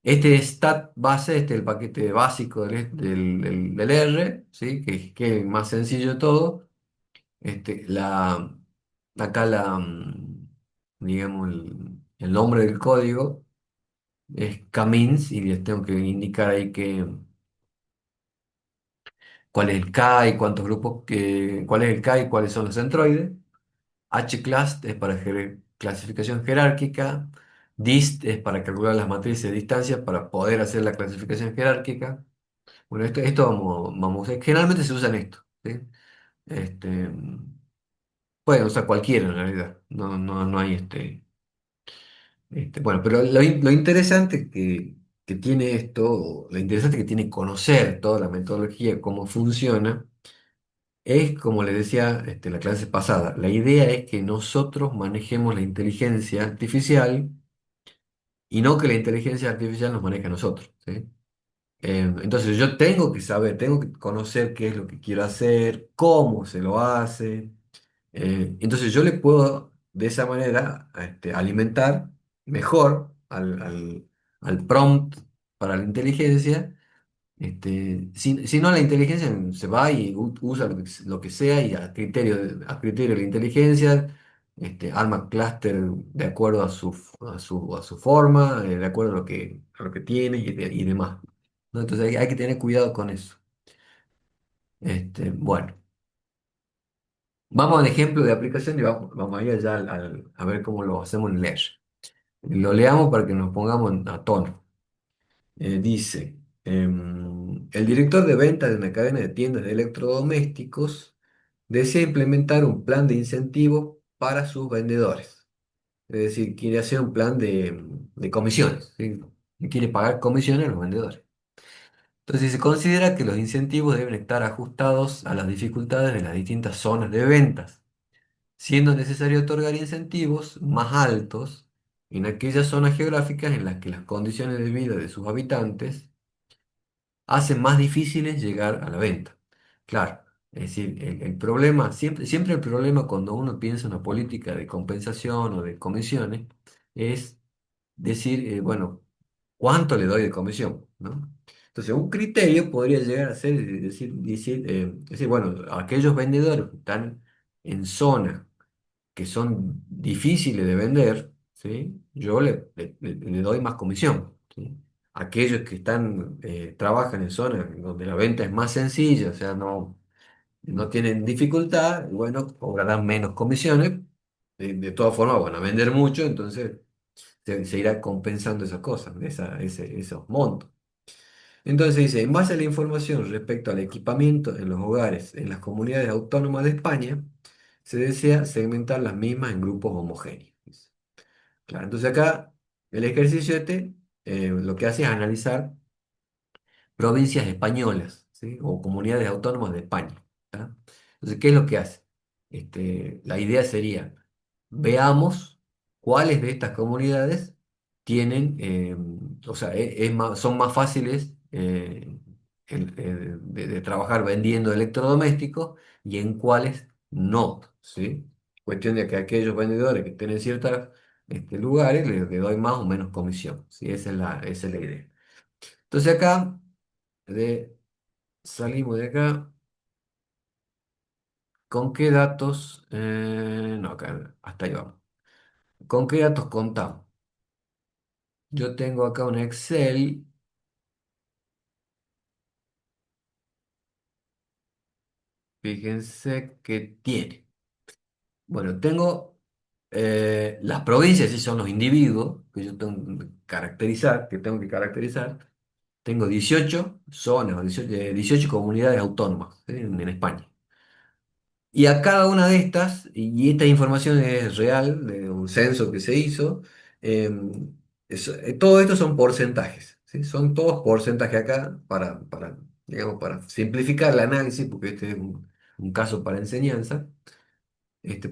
Este stat base, este es el paquete básico del R, ¿sí? Que es el más sencillo de todo. Este, la, acá digamos, el nombre del código es Camins y les tengo que indicar ahí cuál es el K y cuántos grupos, cuál es el K y cuáles son los centroides. HCLAST es para clasificación jerárquica. DIST es para calcular las matrices de distancia para poder hacer la clasificación jerárquica. Bueno, esto vamos a usar. Generalmente se usan esto, ¿sí? Este, Pueden usar cualquiera en realidad. No hay bueno, pero lo interesante que tiene esto, lo interesante que tiene conocer toda la metodología, cómo funciona, es como les decía la clase pasada. La idea es que nosotros manejemos la inteligencia artificial y no que la inteligencia artificial nos maneje a nosotros, ¿sí? Entonces yo tengo que saber, tengo que conocer qué es lo que quiero hacer, cómo se lo hace. Entonces yo le puedo de esa manera alimentar mejor al prompt para la inteligencia. Si no, la inteligencia se va y usa lo que sea y a criterio de la inteligencia arma clúster de acuerdo a su forma, de acuerdo a lo que tiene y demás, ¿no? Entonces hay que tener cuidado con eso. Bueno, vamos al ejemplo de aplicación y vamos a ir allá a ver cómo lo hacemos en Leer. Lo leamos para que nos pongamos a tono. Dice, el director de ventas de una cadena de tiendas de electrodomésticos desea implementar un plan de incentivo para sus vendedores. Es decir, quiere hacer un plan de comisiones, ¿sí? Y quiere pagar comisiones a los vendedores. Entonces se considera que los incentivos deben estar ajustados a las dificultades de las distintas zonas de ventas, siendo necesario otorgar incentivos más altos en aquellas zonas geográficas en las que las condiciones de vida de sus habitantes hacen más difíciles llegar a la venta. Claro. Es decir, el problema, siempre el problema cuando uno piensa en una política de compensación o de comisiones es decir, bueno, ¿cuánto le doy de comisión? ¿No? Entonces, un criterio podría llegar a ser decir, bueno, aquellos vendedores que están en zonas que son difíciles de vender, ¿sí? Yo le doy más comisión, ¿sí? Aquellos que trabajan en zonas donde la venta es más sencilla, o sea, no tienen dificultad, bueno, cobrarán menos comisiones. De todas formas, van a vender mucho, entonces se irá compensando esas cosas, esos montos. Entonces dice, en base a la información respecto al equipamiento en los hogares en las comunidades autónomas de España, se desea segmentar las mismas en grupos homogéneos. Dice. Claro, entonces acá el ejercicio lo que hace es analizar provincias españolas, ¿sí? O comunidades autónomas de España. ¿Tá? Entonces, ¿qué es lo que hace? La idea sería, veamos cuáles de estas comunidades tienen, o sea, son más fáciles de trabajar vendiendo electrodomésticos y en cuáles no, ¿sí? Cuestión de que aquellos vendedores que tienen ciertos lugares les doy más o menos comisión, ¿sí? Esa es la idea. Entonces acá de, salimos de acá. ¿Con qué datos? No, acá, hasta ahí vamos. ¿Con qué datos contamos? Yo tengo acá un Excel. Fíjense que tiene. Bueno, tengo las provincias, esos son los individuos que yo tengo que caracterizar. Tengo 18 zonas, o 18 comunidades autónomas, ¿sí? en España. Y a cada una de estas, y esta información es real, de un censo que se hizo, todo esto son porcentajes, ¿sí? Son todos porcentajes acá digamos, para simplificar el análisis, porque este es un caso para enseñanza.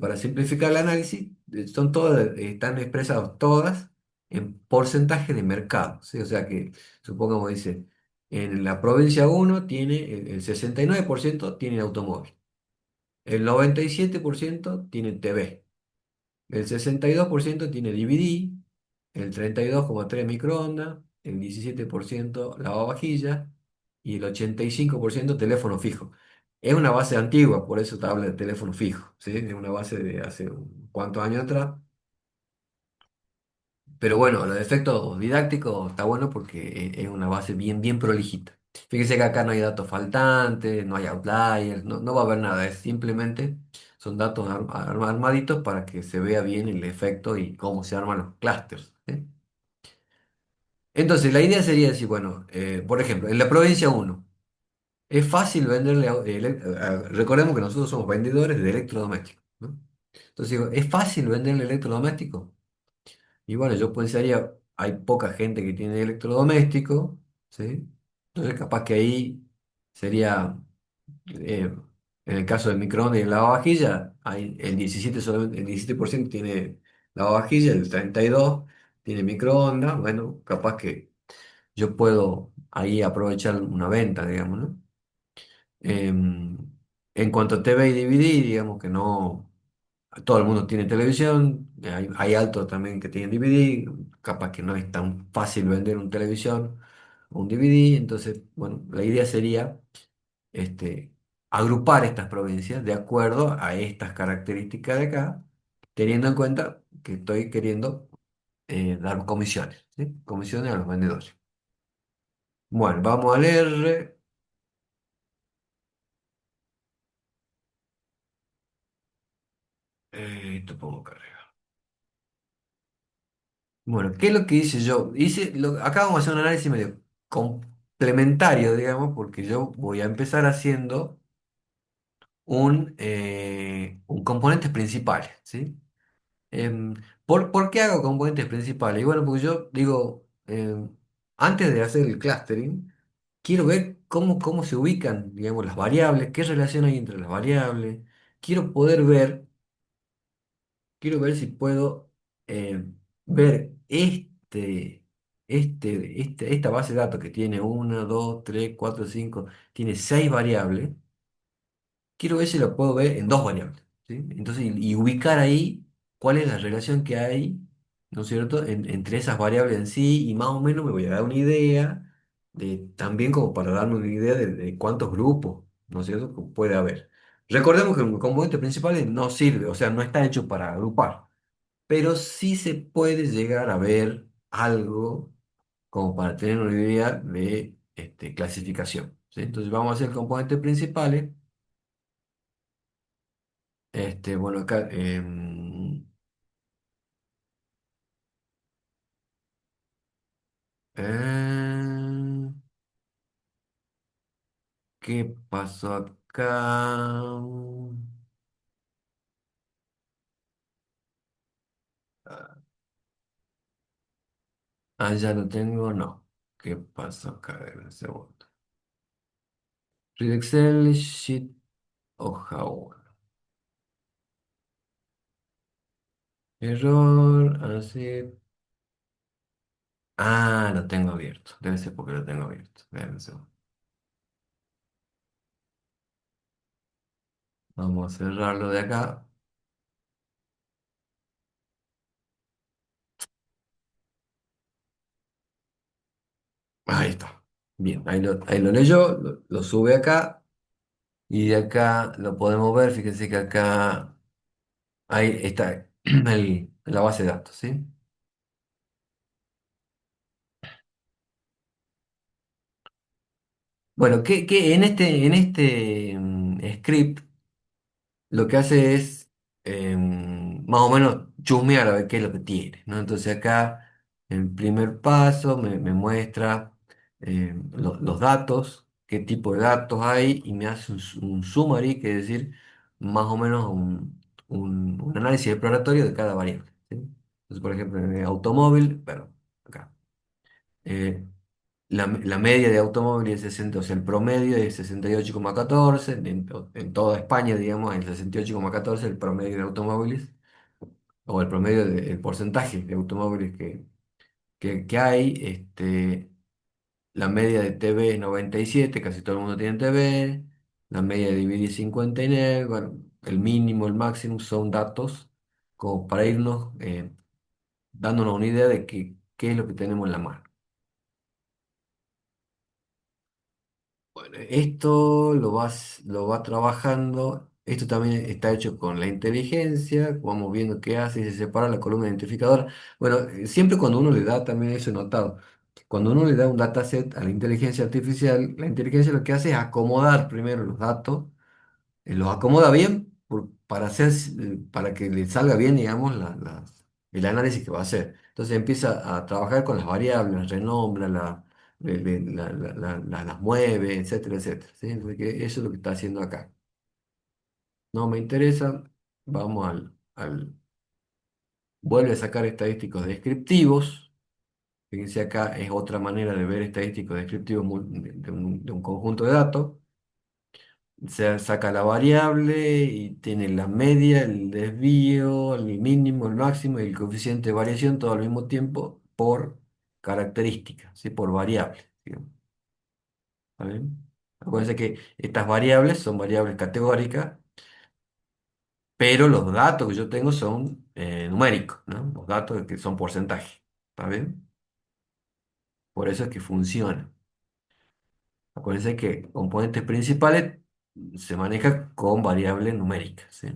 Para simplificar el análisis, están expresados todas en porcentaje de mercado, ¿sí? O sea que, supongamos, dice, en la provincia uno tiene el 69% tiene automóvil. El 97% tiene TV, el 62% tiene DVD, el 32,3% microondas, el 17% lavavajillas y el 85% teléfono fijo. Es una base antigua, por eso te habla de teléfono fijo, ¿sí? Es una base de hace cuántos años atrás. Pero bueno, los efectos didácticos está bueno porque es una base bien, bien prolijita. Fíjese que acá no hay datos faltantes, no hay outliers, no va a haber nada, es simplemente son datos armaditos para que se vea bien el efecto y cómo se arman los clústeres. ¿Sí? Entonces, la idea sería decir, bueno, por ejemplo, en la provincia uno es fácil venderle, recordemos que nosotros somos vendedores de electrodomésticos, ¿no? Entonces digo, ¿es fácil venderle electrodomésticos? Y bueno, yo pensaría, hay poca gente que tiene electrodoméstico, ¿sí? Entonces capaz que ahí sería, en el caso del microondas y el lavavajilla, el 17% tiene lavavajilla, el 32% tiene microondas, bueno, capaz que yo puedo ahí aprovechar una venta, digamos, ¿no? Em, en cuanto a TV y DVD, digamos que no. Todo el mundo tiene televisión, hay altos también que tienen DVD, capaz que no es tan fácil vender un televisión o un DVD, entonces, bueno, la idea sería este, agrupar estas provincias de acuerdo a estas características de acá, teniendo en cuenta que estoy queriendo dar comisiones, ¿sí? Comisiones a los vendedores. Bueno, vamos a leer, esto pongo carga. Bueno, ¿qué es lo que hice yo? Acá vamos a hacer un análisis medio complementario, digamos, porque yo voy a empezar haciendo un componentes principales, ¿sí? ¿Por qué hago componentes principales? Y bueno, porque yo digo, antes de hacer el clustering, quiero ver cómo se ubican, digamos, las variables, qué relación hay entre las variables. Quiero poder ver Quiero ver si puedo ver esta base de datos que tiene 1, 2, 3, 4, 5, tiene 6 variables. quiero ver si lo puedo ver en dos variables, ¿sí? Entonces, y ubicar ahí cuál es la relación que hay, ¿no es cierto?, entre esas variables en sí, y más o menos me voy a dar una idea de, también como para darme una idea de cuántos grupos, ¿no es cierto?, que puede haber. Recordemos que un componente principal no sirve, o sea, no está hecho para agrupar, pero sí se puede llegar a ver algo como para tener una idea de clasificación, ¿sí? Entonces vamos a hacer componentes principales. Bueno, acá, ¿qué pasó acá? Ah, ya lo tengo, no. ¿Qué pasó acá? A ver, un segundo. Read Excel, Sheet, hoja 1. Error, así. Ah, lo tengo abierto. Debe ser porque lo tengo abierto. Espera un segundo. Vamos a cerrarlo de acá. Ahí está. Bien, ahí lo leyó, lo sube acá. Y de acá lo podemos ver. Fíjense que acá ahí está la base de datos, ¿sí? Bueno, que en este script lo que hace es más o menos chusmear a ver qué es lo que tiene, ¿no? Entonces acá el primer paso me muestra los datos, qué tipo de datos hay y me hace un summary, que es decir, más o menos un análisis exploratorio de cada variable, ¿sí? Entonces, por ejemplo, en el automóvil, bueno, acá. eh, la media de automóviles es 60, o sea, el promedio es 68,14. En toda España, digamos, el 68,14 el promedio de automóviles, o el promedio el porcentaje de automóviles que hay. La media de TV es 97, casi todo el mundo tiene TV. La media de DVD es 59. Bueno, el mínimo, el máximo son datos como para irnos dándonos una idea de qué es lo que tenemos en la mano. Bueno, esto lo va trabajando. Esto también está hecho con la inteligencia. Vamos viendo qué hace y se separa la columna identificadora. Bueno, siempre cuando uno le da, también eso he notado, cuando uno le da un dataset a la inteligencia artificial, la inteligencia lo que hace es acomodar primero los datos, los acomoda bien para que le salga bien, digamos, el análisis que va a hacer. Entonces empieza a trabajar con las variables, las renombra, las mueve, etcétera, etcétera, ¿sí? Entonces, eso es lo que está haciendo acá. No me interesa, vamos vuelve a sacar estadísticos descriptivos. Fíjense acá, es otra manera de ver estadísticos descriptivos de un conjunto de datos. Se saca la variable y tiene la media, el desvío, el mínimo, el máximo y el coeficiente de variación todo al mismo tiempo por característica, ¿sí? Por variable, digamos. ¿Está bien? Acuérdense que estas variables son variables categóricas, pero los datos que yo tengo son numéricos, ¿no? Los datos que son porcentaje. ¿Está bien? Por eso es que funciona. Acuérdense que componentes principales se maneja con variables numéricas, ¿sí?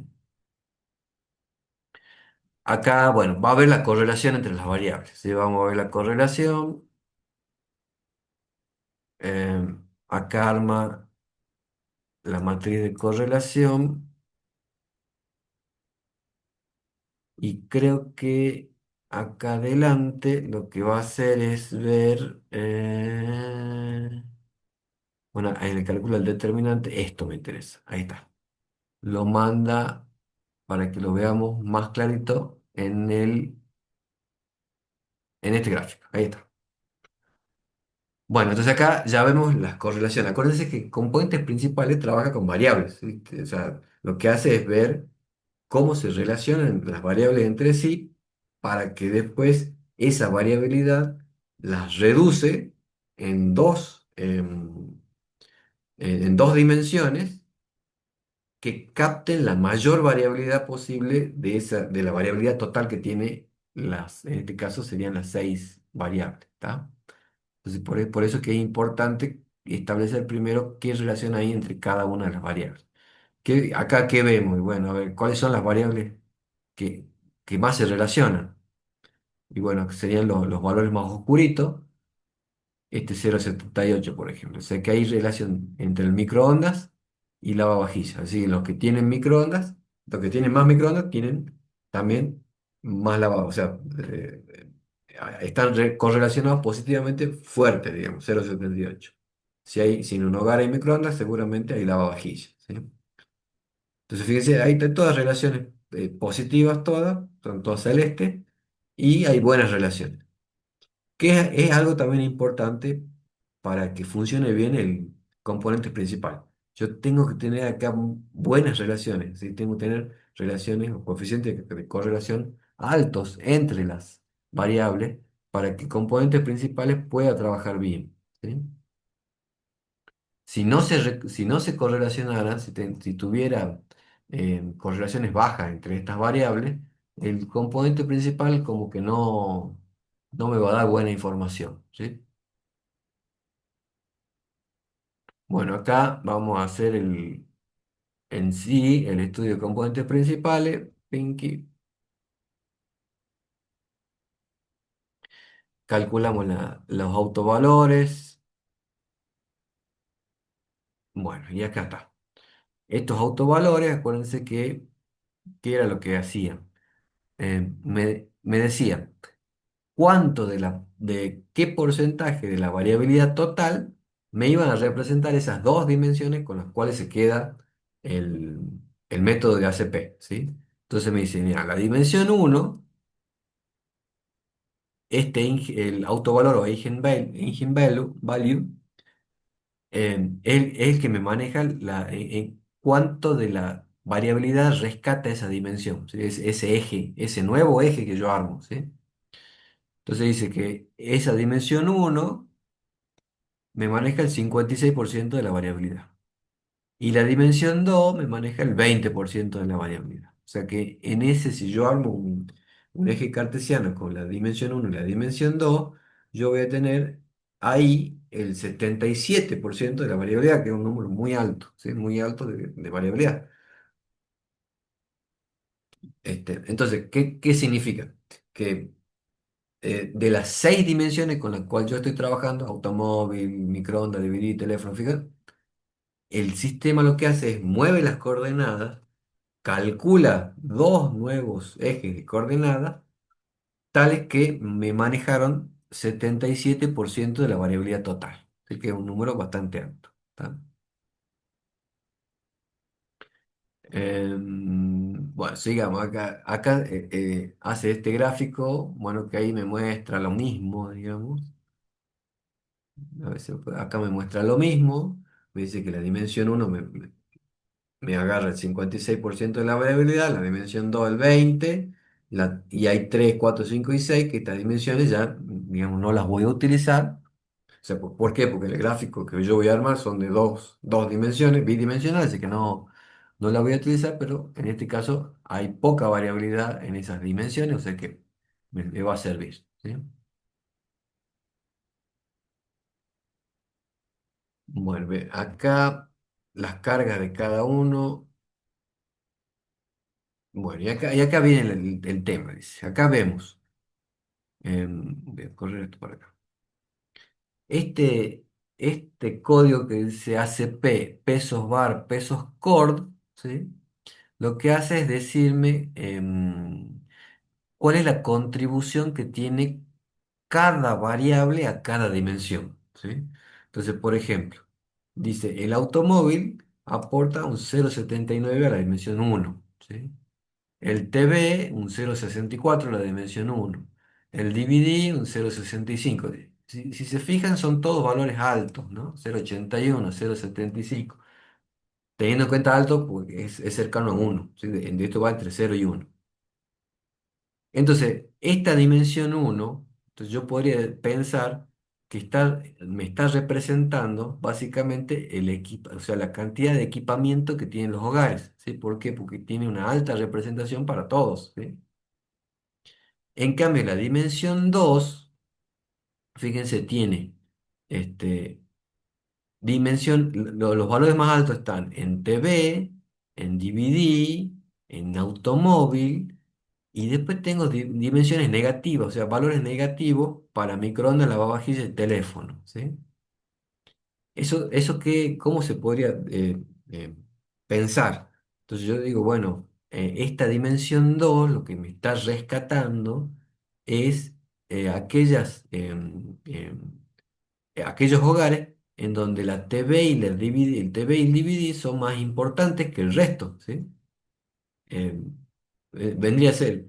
Acá, bueno, va a haber la correlación entre las variables, ¿sí? Vamos a ver la correlación. Acá arma la matriz de correlación y creo que acá adelante lo que va a hacer es ver, bueno, en el cálculo del determinante, esto me interesa, ahí está. Lo manda para que lo veamos más clarito en este gráfico, ahí está. Bueno, entonces acá ya vemos las correlaciones. Acuérdense que componentes principales trabaja con variables, ¿viste? O sea, lo que hace es ver cómo se relacionan las variables entre sí para que después esa variabilidad las reduce en dos dimensiones que capten la mayor variabilidad posible de la variabilidad total que tiene en este caso serían las seis variables, ¿tá? Entonces, por eso que es importante establecer primero qué relación hay entre cada una de las variables. Acá, ¿qué vemos? Y bueno, a ver, ¿cuáles son las variables que, que más se relacionan? Y bueno, que serían los valores más oscuritos, este 0,78 por ejemplo. O sea que hay relación entre el microondas y lavavajillas. Así que los que tienen microondas, los que tienen más microondas tienen también más lavado. O sea, están correlacionados positivamente fuertes, digamos, 0,78. Si en un hogar hay microondas, seguramente hay lavavajillas, ¿sí? Entonces, fíjense, hay todas relaciones positivas, todas, son todas celestes, y hay buenas relaciones. Que es algo también importante para que funcione bien el componente principal. Yo tengo que tener acá buenas relaciones, ¿sí? Tengo que tener relaciones o coeficientes de correlación altos entre las variables para que el componente principal pueda trabajar bien, ¿sí? Si no se correlacionaran, si tuviera correlaciones bajas entre estas variables, el componente principal como que no me va a dar buena información, ¿sí? Bueno, acá vamos a hacer en sí el estudio de componentes principales. Pinky, calculamos los autovalores. Bueno, y acá está. Estos autovalores, acuérdense que era lo que hacían. Me decían de qué porcentaje de la variabilidad total me iban a representar esas dos dimensiones con las cuales se queda el, el método de ACP, ¿sí? Entonces me dicen, mira, la dimensión uno, el autovalor o value, es el que me maneja en cuánto de la variabilidad rescata esa dimensión, ¿sí? Ese eje, ese nuevo eje que yo armo, ¿sí? Entonces dice que esa dimensión uno me maneja el 56% de la variabilidad. Y la dimensión 2 me maneja el 20% de la variabilidad. O sea que en ese, si yo armo un eje cartesiano con la dimensión uno y la dimensión 2 yo voy a tener ahí el 77% de la variabilidad, que es un número muy alto, ¿sí? Muy alto de variabilidad. Entonces, ¿qué significa? Que de las seis dimensiones con las cuales yo estoy trabajando, automóvil, microondas, DVD, teléfono, fíjate, el sistema lo que hace es mueve las coordenadas, calcula dos nuevos ejes de coordenadas, tales que me manejaron 77% de la variabilidad total. Así que es un número bastante alto. ¿Tá? Bueno, sigamos. Acá hace este gráfico, bueno, que ahí me muestra lo mismo, digamos. A ver acá me muestra lo mismo. Me dice que la dimensión uno me agarra el 56% de la variabilidad, la dimensión 2 el 20%, y hay 3 4 5 y 6 que estas dimensiones ya, digamos, no las voy a utilizar. O sea, ¿por qué? Porque el gráfico que yo voy a armar son de dos dimensiones, bidimensionales, así que no la voy a utilizar, pero en este caso hay poca variabilidad en esas dimensiones, o sea que me va a servir, ¿sí? Bueno, acá las cargas de cada uno. Bueno, y acá viene el tema, dice. Acá vemos. Voy a correr esto para acá. Este, este código que dice ACP, pesos bar, pesos cord, ¿sí? Lo que hace es decirme cuál es la contribución que tiene cada variable a cada dimensión, ¿sí? Entonces, por ejemplo, dice el automóvil aporta un 0,79 a la dimensión uno, ¿sí? El TV, un 0,64, la dimensión uno. El DVD, un 0,65. Si se fijan, son todos valores altos, ¿no? 0,81, 0,75. Teniendo en cuenta alto, porque es cercano a uno, ¿sí? De esto va entre 0 y uno. Entonces, esta dimensión uno, entonces yo podría pensar me está representando básicamente el equipo, o sea, la cantidad de equipamiento que tienen los hogares, ¿sí? ¿Por qué? Porque tiene una alta representación para todos, ¿sí? En cambio, la dimensión 2, fíjense, tiene este, los valores más altos están en TV, en DVD, en automóvil, y después tengo dimensiones negativas, o sea, valores negativos para microondas, lavavajillas y teléfono, ¿sí? ¿Cómo se podría eh, pensar? Entonces yo digo, bueno, esta dimensión 2 lo que me está rescatando es aquellos hogares en donde la TV y la DVD, el TV y el DVD son más importantes que el resto, ¿sí? Eh, Vendría a ser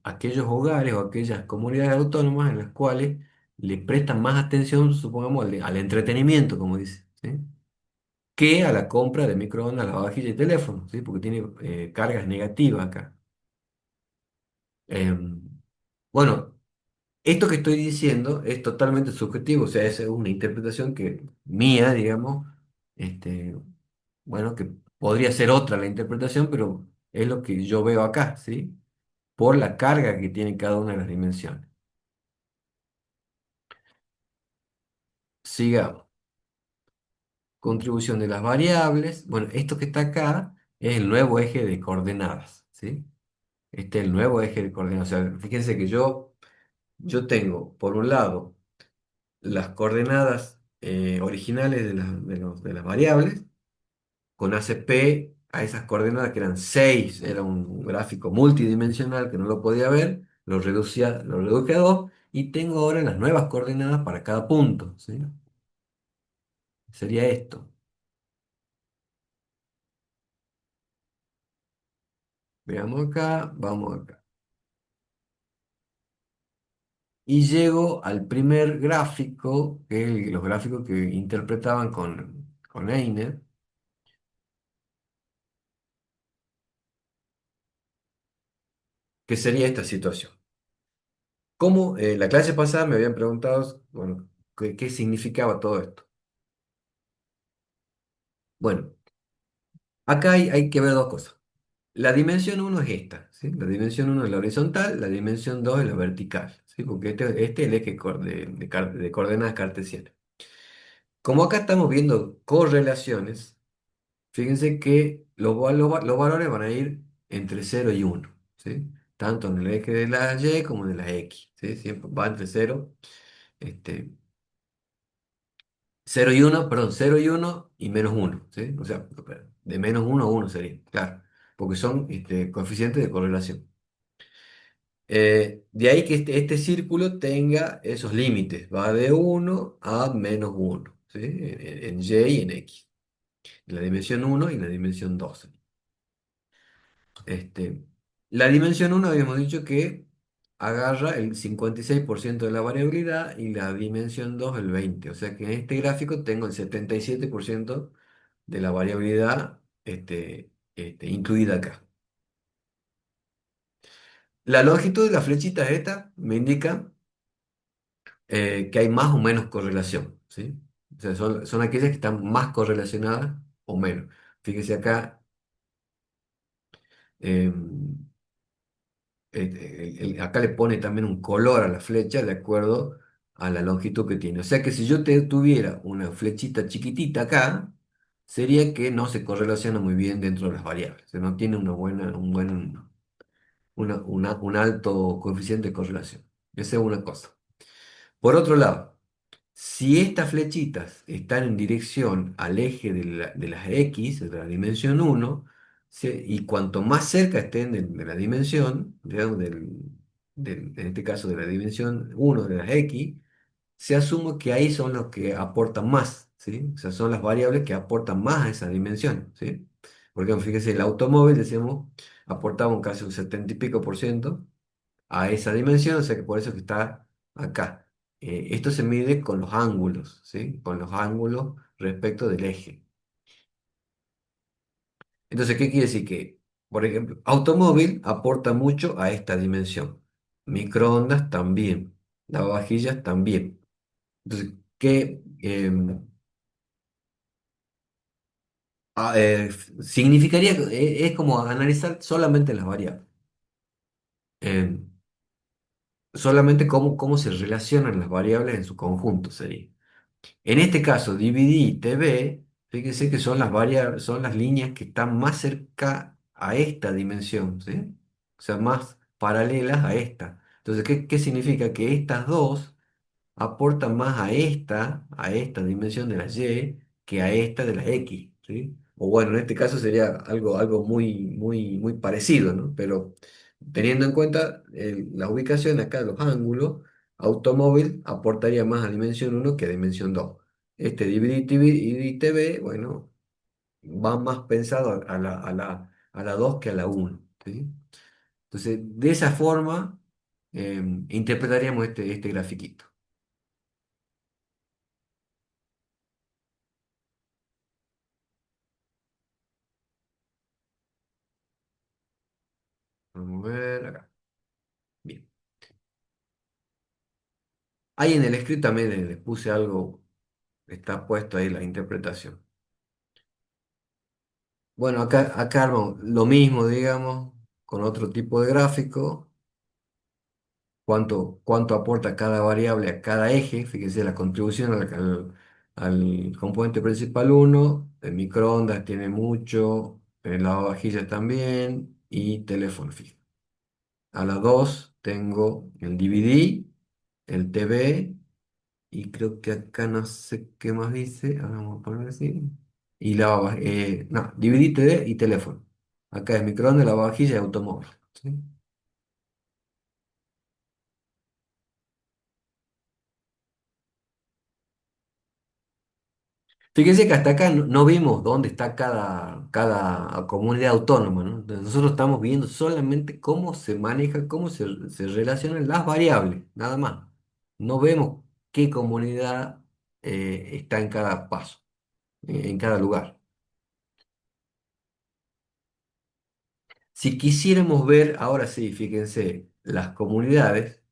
aquellos hogares o aquellas comunidades autónomas en las cuales le prestan más atención, supongamos, al entretenimiento, como dice, ¿sí? Que a la compra de microondas, lavavajillas y teléfono, ¿sí? Porque tiene cargas negativas acá. Em, bueno, esto que estoy diciendo es totalmente subjetivo, o sea, es una interpretación mía, digamos, este, bueno, que podría ser otra la interpretación, pero es lo que yo veo acá, ¿sí? Por la carga que tiene cada una de las dimensiones. Sigamos. Contribución de las variables. Bueno, esto que está acá es el nuevo eje de coordenadas, ¿sí? Este es el nuevo eje de coordenadas. O sea, fíjense que yo tengo, por un lado, las coordenadas originales de las variables, con ACP a esas coordenadas que eran 6 era un gráfico multidimensional que no lo podía ver, lo reduje a 2 y tengo ahora las nuevas coordenadas para cada punto, ¿sí? Sería esto. Veamos acá, vamos acá. Y llego al primer gráfico, que es los gráficos que interpretaban con Einer, que sería esta situación. Como la clase pasada me habían preguntado, bueno, qué significaba todo esto. Bueno, acá hay que ver dos cosas. La dimensión uno es esta, ¿sí? La dimensión uno es la horizontal, la dimensión 2 es la vertical, ¿sí? Porque este es el eje de coordenadas cartesianas. Como acá estamos viendo correlaciones, fíjense que los valores van a ir entre 0 y 1, ¿sí? Tanto en el eje de la Y como en de la X, ¿sí? Siempre va entre 0, 0 y 1, perdón, 0 y 1 y -1, ¿sí? O sea, de -1 a 1 sería, claro, porque son coeficientes de correlación. De ahí que este círculo tenga esos límites, va de 1 a -1, ¿sí? En Y y en X, en la dimensión 1 y en la dimensión 2. Este, la dimensión uno habíamos dicho que agarra el 56% de la variabilidad y la dimensión 2 el 20%. O sea que en este gráfico tengo el 77% de la variabilidad incluida acá. La longitud de las flechitas esta me indica que hay más o menos correlación, ¿sí? O sea, son aquellas que están más correlacionadas o menos. Fíjese acá. em, Acá le pone también un color a la flecha de acuerdo a la longitud que tiene. O sea que si yo tuviera una flechita chiquitita acá, sería que no se correlaciona muy bien dentro de las variables. O sea, no tiene un alto coeficiente de correlación. Esa es una cosa. Por otro lado, si estas flechitas están en dirección al eje de las X, de la dimensión uno, y cuanto más cerca estén de la dimensión, digamos, en este caso de la dimensión uno de las X, se asume que ahí son los que aportan más, ¿sí? O sea, son las variables que aportan más a esa dimensión, ¿sí? Por ejemplo, fíjese, el automóvil, decíamos, aportaba un casi un 70 y pico por ciento a esa dimensión, o sea que por eso que está acá. Esto se mide con los ángulos, ¿sí? Con los ángulos respecto del eje. Entonces, ¿qué quiere decir? Que, por ejemplo, automóvil aporta mucho a esta dimensión. microondas también, lavavajillas también. Entonces, ¿qué significaría? Es como analizar solamente las variables, eh, solamente cómo se relacionan las variables en su conjunto sería. En este caso, DVD y TV, fíjense que son las variables, son las líneas que están más cerca a esta dimensión, ¿sí? O sea, más paralelas a esta. Entonces, ¿qué significa? Que estas dos aporta más a esta dimensión de la Y que a esta de la X, ¿sí? O bueno, en este caso sería algo muy parecido, ¿no? Pero teniendo en cuenta la ubicación acá de los ángulos, automóvil aportaría más a dimensión uno que a dimensión 2. Este DVD y TV, bueno, va más pensado a la 2 que a la uno, ¿sí? Entonces, de esa forma, interpretaríamos este grafiquito. Vamos a ver acá. Bien. Ahí en el script también le puse algo, está puesto ahí la interpretación. Bueno, acá armo lo mismo, digamos, con otro tipo de gráfico. Cuánto aporta cada variable a cada eje. Fíjense la contribución al componente principal uno. El microondas tiene mucho, el lavavajillas también y teléfono fijo. A la 2 tengo el DVD, el TV. Y creo que acá no sé qué más dice. Ahora vamos a poner así. Y no, DVD, TV y teléfono. Acá es microondas, lavavajilla y automóvil. ¿Sí? Fíjense que hasta acá no vimos dónde está cada comunidad autónoma, ¿no? Entonces, nosotros estamos viendo solamente cómo se maneja, se relacionan las variables, nada más. No vemos qué comunidad está en cada paso, en cada lugar. Si quisiéramos ver, ahora sí, fíjense, las comunidades,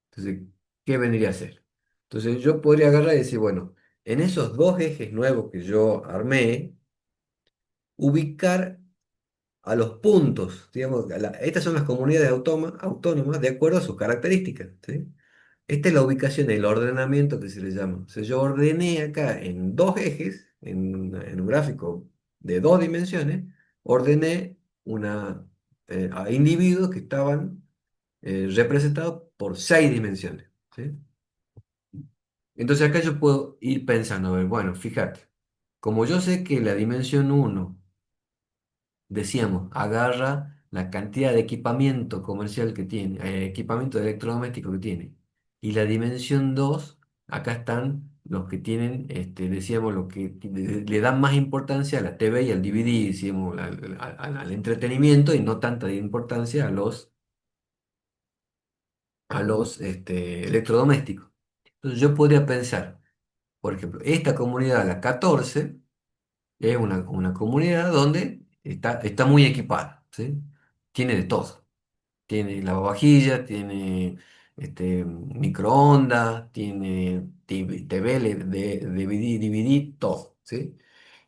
entonces, ¿qué vendría a ser? Entonces yo podría agarrar y decir, bueno, en esos dos ejes nuevos que yo armé, ubicar a los puntos, digamos, estas son las comunidades autónomas de acuerdo a sus características, ¿sí? Esta es la ubicación, el ordenamiento que se le llama. O sea, yo ordené acá en dos ejes, en un gráfico de dos dimensiones, ordené a individuos que estaban representados por seis dimensiones, ¿sí? Entonces acá yo puedo ir pensando, a ver, bueno, fíjate, como yo sé que la dimensión uno, decíamos, agarra la cantidad de equipamiento comercial que tiene, equipamiento electrodoméstico que tiene. Y la dimensión 2 acá están los que tienen, decíamos, los que le dan más importancia a la TV y al DVD, decíamos, al entretenimiento y no tanta importancia a los electrodomésticos. Entonces yo podría pensar, por ejemplo, esta comunidad, la 14 es una comunidad donde está muy equipada, ¿sí? Tiene de todo. Tiene lavavajillas, tiene microondas, tiene TV, DVD, todo, ¿sí?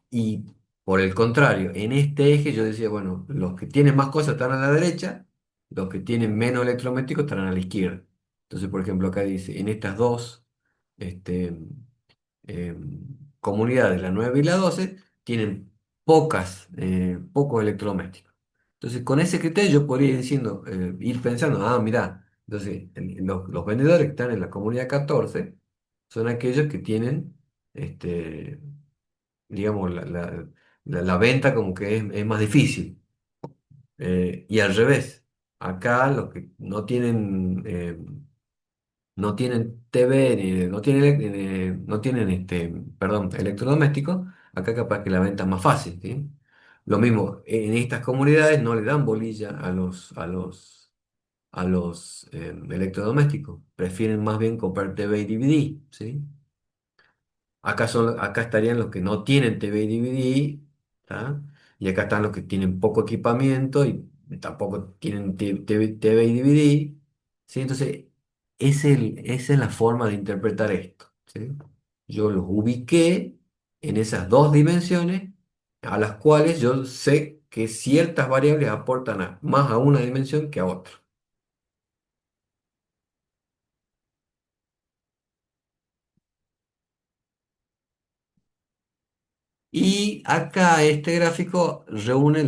Y por el contrario, en este eje yo decía, bueno, los que tienen más cosas están a la derecha, los que tienen menos electrodomésticos estarán a la izquierda. Entonces, por ejemplo, acá dice, en estas dos, este, comunidades, la 9 y la 12 tienen pocos electrodomésticos. Entonces, con ese criterio yo podría ir diciendo, ir pensando, mira, entonces los vendedores que están en la comunidad 14 son aquellos que tienen, digamos, la venta como que es más difícil. Y al revés, acá los que no tienen TV, no tienen, perdón, electrodomésticos, acá capaz que la venta es más fácil, ¿sí? Lo mismo, en estas comunidades no le dan bolilla a los electrodomésticos, prefieren más bien comprar TV y DVD, ¿sí? Acá estarían los que no tienen TV y DVD, ¿tá? Y acá están los que tienen poco equipamiento y tampoco tienen TV y DVD, ¿sí? Entonces, esa es la forma de interpretar esto, ¿sí? Yo los ubiqué en esas dos dimensiones a las cuales yo sé que ciertas variables aportan más a una dimensión que a otra. Y acá este gráfico reúne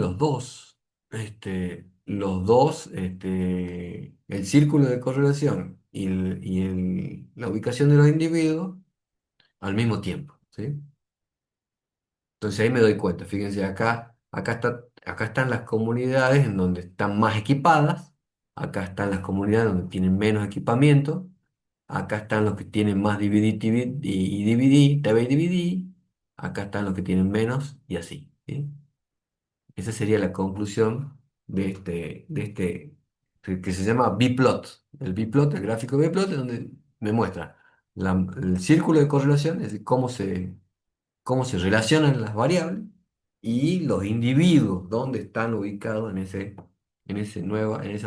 el círculo de correlación la ubicación de los individuos al mismo tiempo, ¿sí? Entonces ahí me doy cuenta, fíjense, acá están las comunidades en donde están más equipadas, acá están las comunidades donde tienen menos equipamiento, acá están los que tienen más DVD, TV y DVD, acá están los que tienen menos y así, ¿sí? Esa sería la conclusión que se llama B-plot. El B-plot, el gráfico B-plot, es donde me muestra el círculo de correlación, es decir, cómo se relacionan las variables y los individuos, dónde están ubicados en esas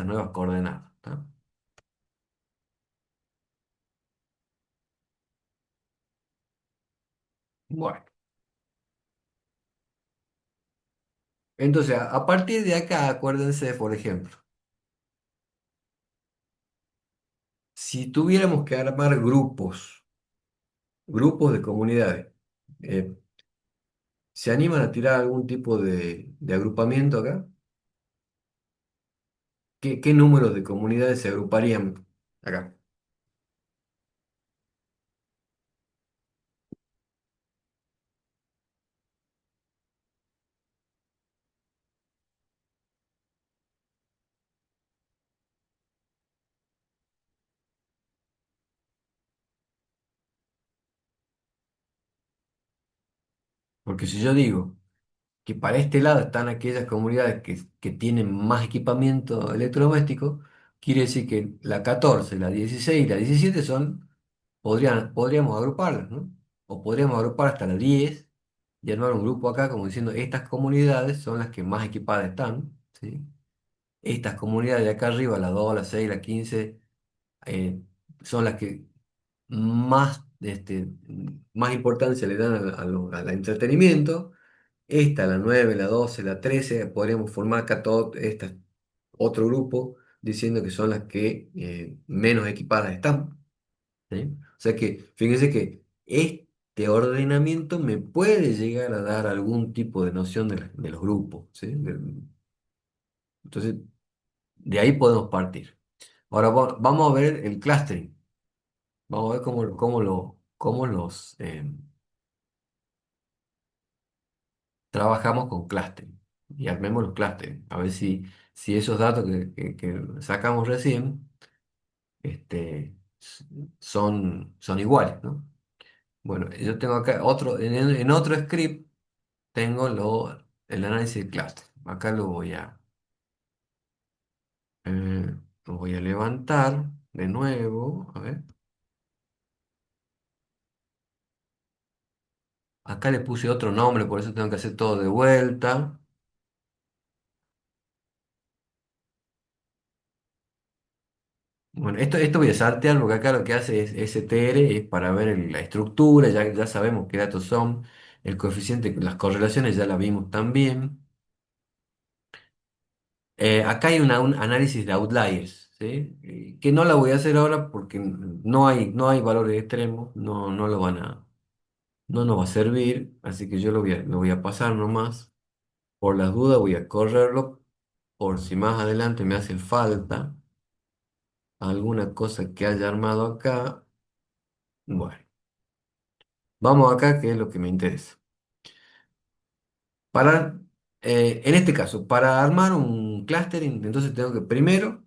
nuevas coordenadas. ¿Tá? Bueno, entonces a partir de acá, acuérdense, por ejemplo, si tuviéramos que armar grupos de comunidades, eh, ¿se animan a tirar algún tipo de agrupamiento acá? ¿Qué números de comunidades se agruparían acá? Porque si yo digo que para este lado están aquellas comunidades que tienen más equipamiento electrodoméstico, quiere decir que la 14, la 16 y la 17 podríamos agruparlas, ¿no? O podríamos agrupar hasta la 10 y armar un grupo acá como diciendo, estas comunidades son las que más equipadas están, ¿sí? Estas comunidades de acá arriba, la 2, la 6, la 15, eh, son las que más importancia le dan al entretenimiento. Esta, la 9, la 12, la 13 podríamos formar acá otro grupo diciendo que son las que menos equipadas están, ¿sí? O sea que, fíjense que este ordenamiento me puede llegar a dar algún tipo de noción de los grupos, ¿sí? Entonces, de ahí podemos partir. Ahora vamos a ver el clustering. Vamos a ver cómo los trabajamos con clustering. Y armemos los clustering. A ver si esos datos que sacamos recién son iguales, ¿no? Bueno, yo tengo acá en otro script tengo el análisis de cluster. Acá lo voy a levantar de nuevo. A ver. Acá le puse otro nombre, por eso tengo que hacer todo de vuelta. Bueno, esto voy a saltear porque acá lo que hace es STR, es para ver la estructura, ya sabemos qué datos son. El coeficiente, las correlaciones ya la vimos también. Acá hay un análisis de outliers, ¿sí? Que no la voy a hacer ahora porque no hay valores extremos, no nos va a servir, así que yo lo voy a pasar nomás. Por las dudas voy a correrlo por si más adelante me hace falta alguna cosa que haya armado acá. Bueno, vamos acá, que es lo que me interesa. Para, en este caso, para armar un clustering, entonces tengo que primero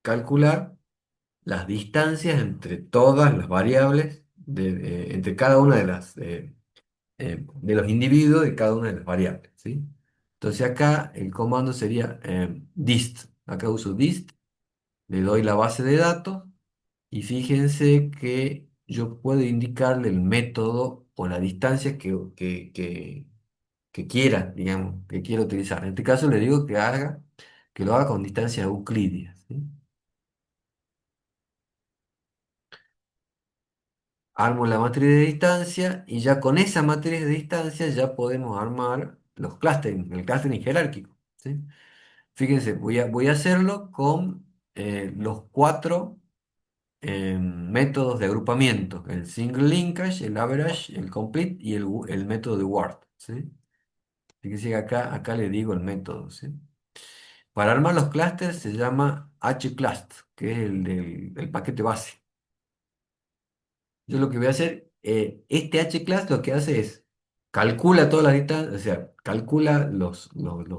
calcular las distancias entre todas las variables, entre cada una de los individuos de cada una de las variables, ¿sí? Entonces acá el comando sería dist. Acá uso dist, le doy la base de datos y fíjense que yo puedo indicarle el método o la distancia que quiera, digamos, que quiera utilizar. En este caso le digo que haga que lo haga con distancias euclidias, ¿sí? Armo la matriz de distancia y ya con esa matriz de distancia ya podemos armar los clustering, el clustering jerárquico, ¿sí? Fíjense, voy a hacerlo con los cuatro métodos de agrupamiento, el single linkage, el average, el complete y el método de Ward, ¿sí? Fíjense que acá le digo el método, ¿sí? Para armar los clústeres se llama hclust, que es el paquete base. Yo lo que voy a hacer, este hclust lo que hace es calcula todas las distancias, o sea, calcula los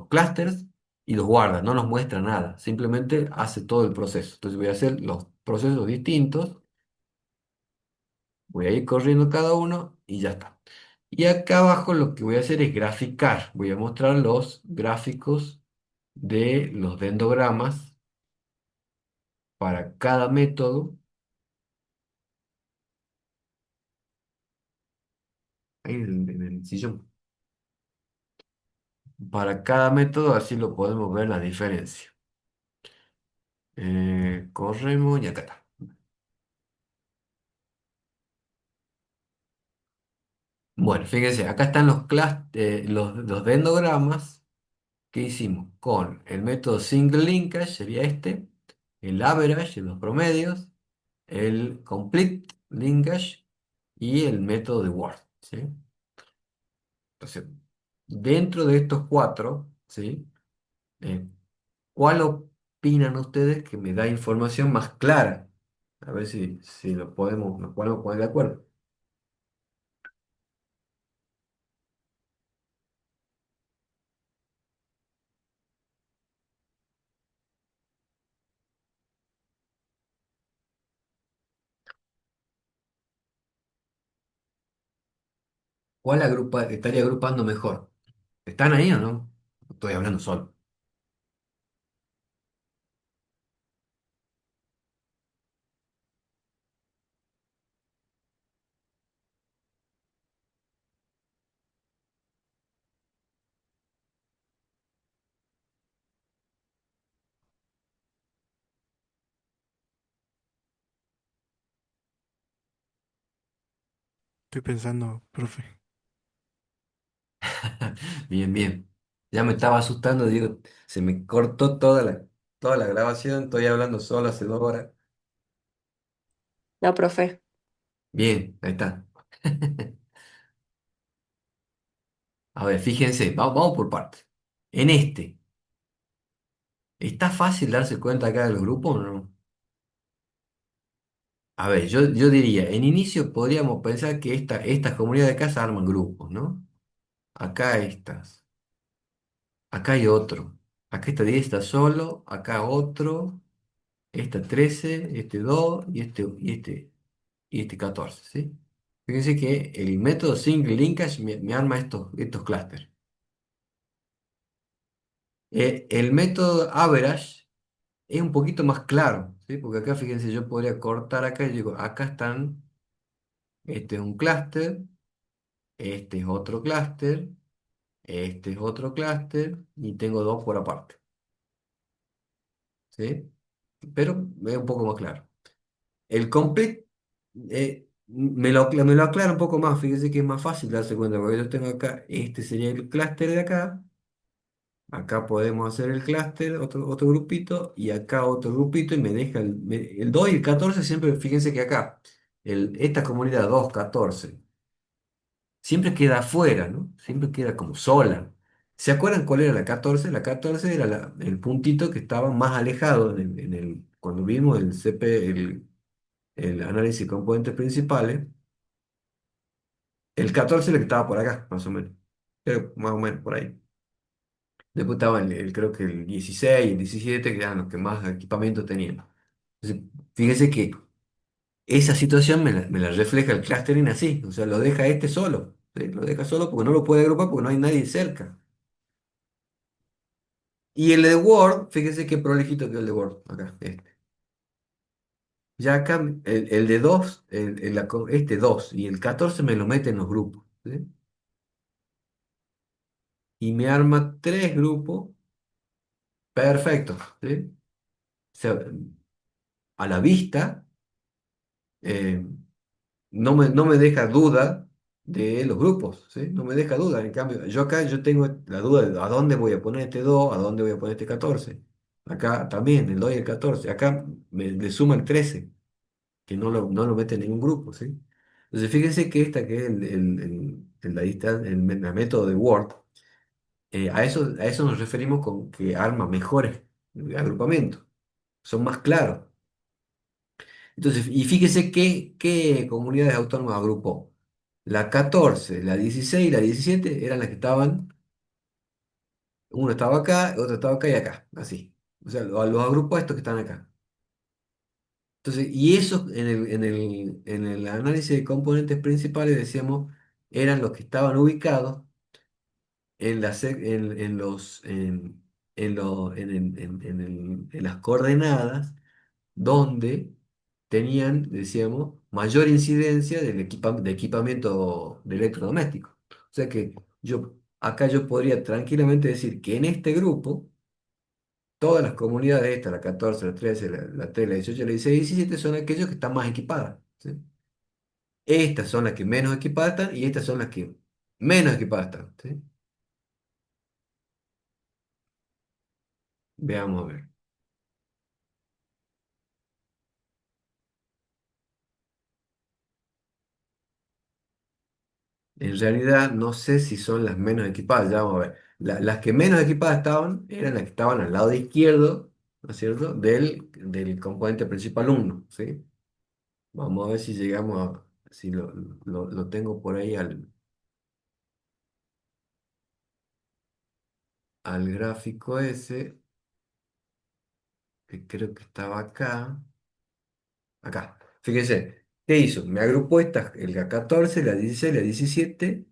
clusters y los guarda, no nos muestra nada, simplemente hace todo el proceso. Entonces voy a hacer los procesos distintos, voy a ir corriendo cada uno y ya está. Y acá abajo lo que voy a hacer es graficar, voy a mostrar los gráficos de los dendogramas para cada método. Ahí en el sillón. Para cada método, así lo podemos ver la diferencia. Corremos y acá está. Bueno, fíjense, acá están los dendogramas que hicimos con el método single linkage, sería este, el average, los promedios, el complete linkage y el método de Ward, ¿sí? Entonces, dentro de estos cuatro, ¿sí? Eh, ¿Cuál opinan ustedes que me da información más clara? A ver si nos podemos poner de acuerdo. Estaría agrupando mejor? ¿Están ahí o no? Estoy hablando solo. Estoy pensando, profe. Bien, bien. Ya me estaba asustando, digo, se me cortó toda la grabación, estoy hablando solo hace 2 horas. No, profe. Bien, ahí está. A ver, fíjense, vamos por partes. En este, ¿está fácil darse cuenta acá del grupo o no? A ver, yo diría, en inicio podríamos pensar que estas comunidades de casa arman grupos, ¿no? Acá estas, acá hay otro, acá esta 10 está solo, acá otro, esta 13, este 2 y este 14, ¿sí? Fíjense que el método single linkage me arma estos clústeres. El método average es un poquito más claro, ¿sí? Porque acá, fíjense, yo podría cortar acá y digo, acá están, este es un clúster, este es otro clúster. Este es otro clúster y tengo dos por aparte, ¿sí? Pero es un poco más claro. El complete me lo aclara un poco más. Fíjese que es más fácil darse cuenta, porque yo tengo acá, este sería el clúster de acá. Acá podemos hacer el clúster, otro grupito, y acá otro grupito, y me deja el 2 y el 14 siempre, fíjense que acá, esta comunidad 2 14 siempre queda afuera, ¿no? Siempre queda como sola. ¿Se acuerdan cuál era la 14? La 14 era el puntito que estaba más alejado cuando vimos el CP, el análisis de componentes principales. El 14 era el que estaba por acá, más o menos. Pero más o menos por ahí. Después estaba creo que el 16 y el 17, que eran los que más equipamiento tenían. Entonces, fíjense que esa situación me la refleja el clustering así. O sea, lo deja este solo. ¿Sí? Lo deja solo porque no lo puede agrupar porque no hay nadie cerca. Y el de Word, fíjese qué prolijito que el de Word, acá, este. Ya acá, el de 2 este 2 y el 14 me lo mete en los grupos, ¿sí? Y me arma tres grupos Perfecto, ¿sí? O sea, a la vista, eh, no me deja duda de los grupos, ¿sí? No me deja duda. En cambio, yo acá yo tengo la duda de a dónde voy a poner este 2, a dónde voy a poner este 14. Acá también, el 2 y el 14. Acá le suma el 13, que no lo mete en ningún grupo, ¿sí? Entonces, fíjense que esta que es el método de Word, a eso nos referimos con que arma mejores agrupamientos, son más claros. Entonces, y fíjese qué comunidades autónomas agrupó. La 14, la 16 y la 17 eran las que estaban, uno estaba acá, otro estaba acá y acá, así. O sea, los agrupó a estos que están acá. Entonces, y eso en el análisis de componentes principales decíamos, eran los que estaban ubicados en, la, sec- en los, en, lo- en las coordenadas donde tenían, decíamos, mayor incidencia de equipamiento de electrodoméstico. O sea que acá yo podría tranquilamente decir que en este grupo, todas las comunidades estas, la 14, la 13, la 3, la 18, la 16 y 17, son aquellos que están más equipadas, ¿sí? Estas son las que menos equipadas están y estas son las que menos equipadas están, ¿sí? Veamos a ver. En realidad no sé si son las menos equipadas, ya vamos a ver. Las que menos equipadas estaban eran las que estaban al lado izquierdo, ¿no es cierto?, del componente principal uno, ¿sí? Vamos a ver si llegamos a, si lo tengo por ahí al gráfico ese, que creo que estaba acá. Acá. Fíjense, ¿qué hizo? Me agrupó estas, la 14, la 16, la 17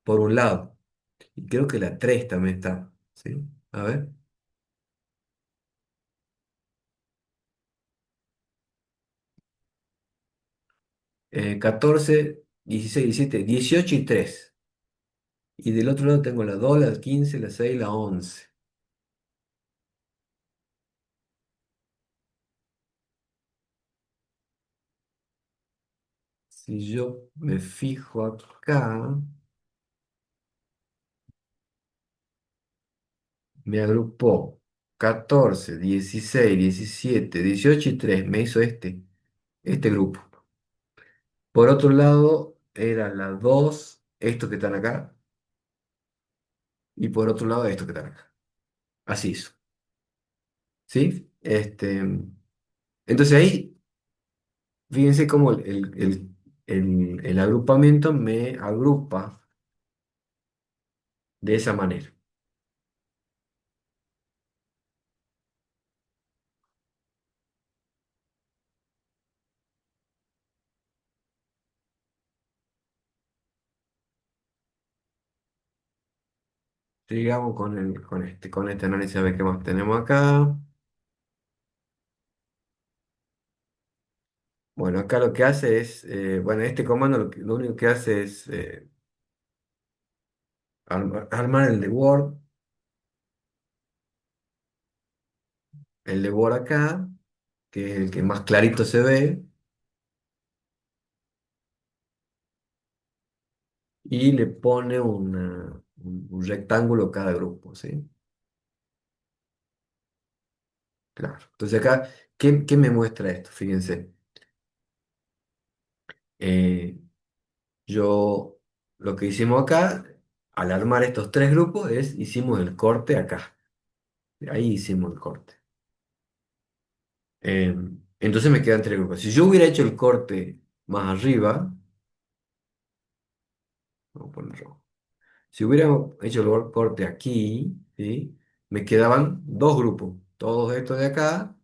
por un lado. Y creo que la 3 también está, ¿sí? A ver. 14, 16, 17, 18 y 3. Y del otro lado tengo la 2, la 15, la 6, la 11. Si yo me fijo acá, me agrupó 14, 16, 17, 18 y 3. Me hizo este grupo. Por otro lado, era la 2, estos que están acá, y por otro lado, estos que están acá. Así hizo. ¿Sí? Entonces ahí, fíjense cómo el agrupamiento me agrupa de esa manera. Sigamos con este análisis a ver qué más tenemos acá. Bueno, acá lo que hace es, bueno, este comando lo único que hace es armar el de Word acá, que es el que más clarito se ve, y le pone un rectángulo a cada grupo, ¿sí? Claro. Entonces acá, ¿qué me muestra esto? Fíjense, eh, yo lo que hicimos acá, al armar estos tres grupos, hicimos el corte acá. Ahí hicimos el corte. Eh, entonces me quedan tres grupos. Si yo hubiera hecho el corte más arriba, vamos a poner rojo. Si hubiera hecho el corte aquí, ¿sí? Me quedaban dos grupos. Todos estos de acá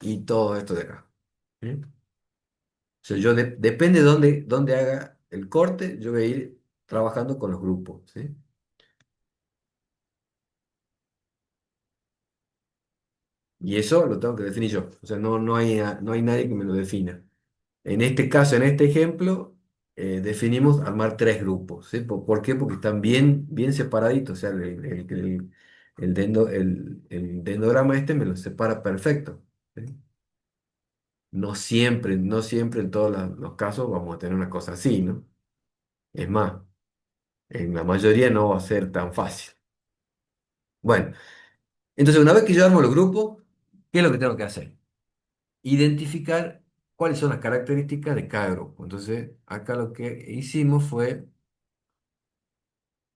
y todos estos de acá. ¿Sí? O sea, depende de dónde haga el corte, yo voy a ir trabajando con los grupos. ¿Sí? Y eso lo tengo que definir yo. O sea, no hay nadie que me lo defina. En este caso, en este ejemplo, definimos armar tres grupos. ¿Sí? ¿Por qué? Porque están bien separaditos. O sea, el dendrograma este me lo separa perfecto. ¿Sí? No siempre en todos los casos vamos a tener una cosa así, ¿no? Es más, en la mayoría no va a ser tan fácil. Bueno, entonces una vez que yo armo los grupos, ¿qué es lo que tengo que hacer? Identificar cuáles son las características de cada grupo. Entonces, acá lo que hicimos fue,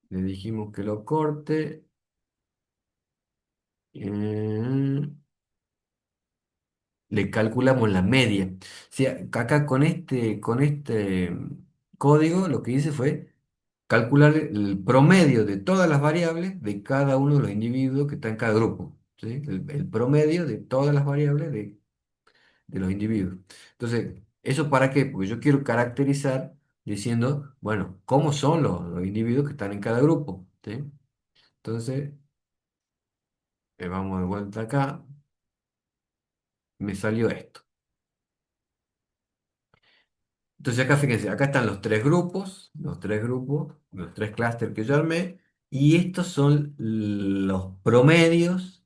le dijimos que lo corte, eh, le calculamos la media. O sea, acá con este código lo que hice fue calcular el promedio de todas las variables de cada uno de los individuos que está en cada grupo. ¿Sí? El promedio de todas las variables de los individuos. Entonces, ¿eso para qué? Porque yo quiero caracterizar diciendo, bueno, ¿cómo son los individuos que están en cada grupo? ¿Sí? Entonces, vamos de vuelta acá, me salió esto. Entonces acá fíjense, acá están los tres clústeres que yo armé, y estos son los promedios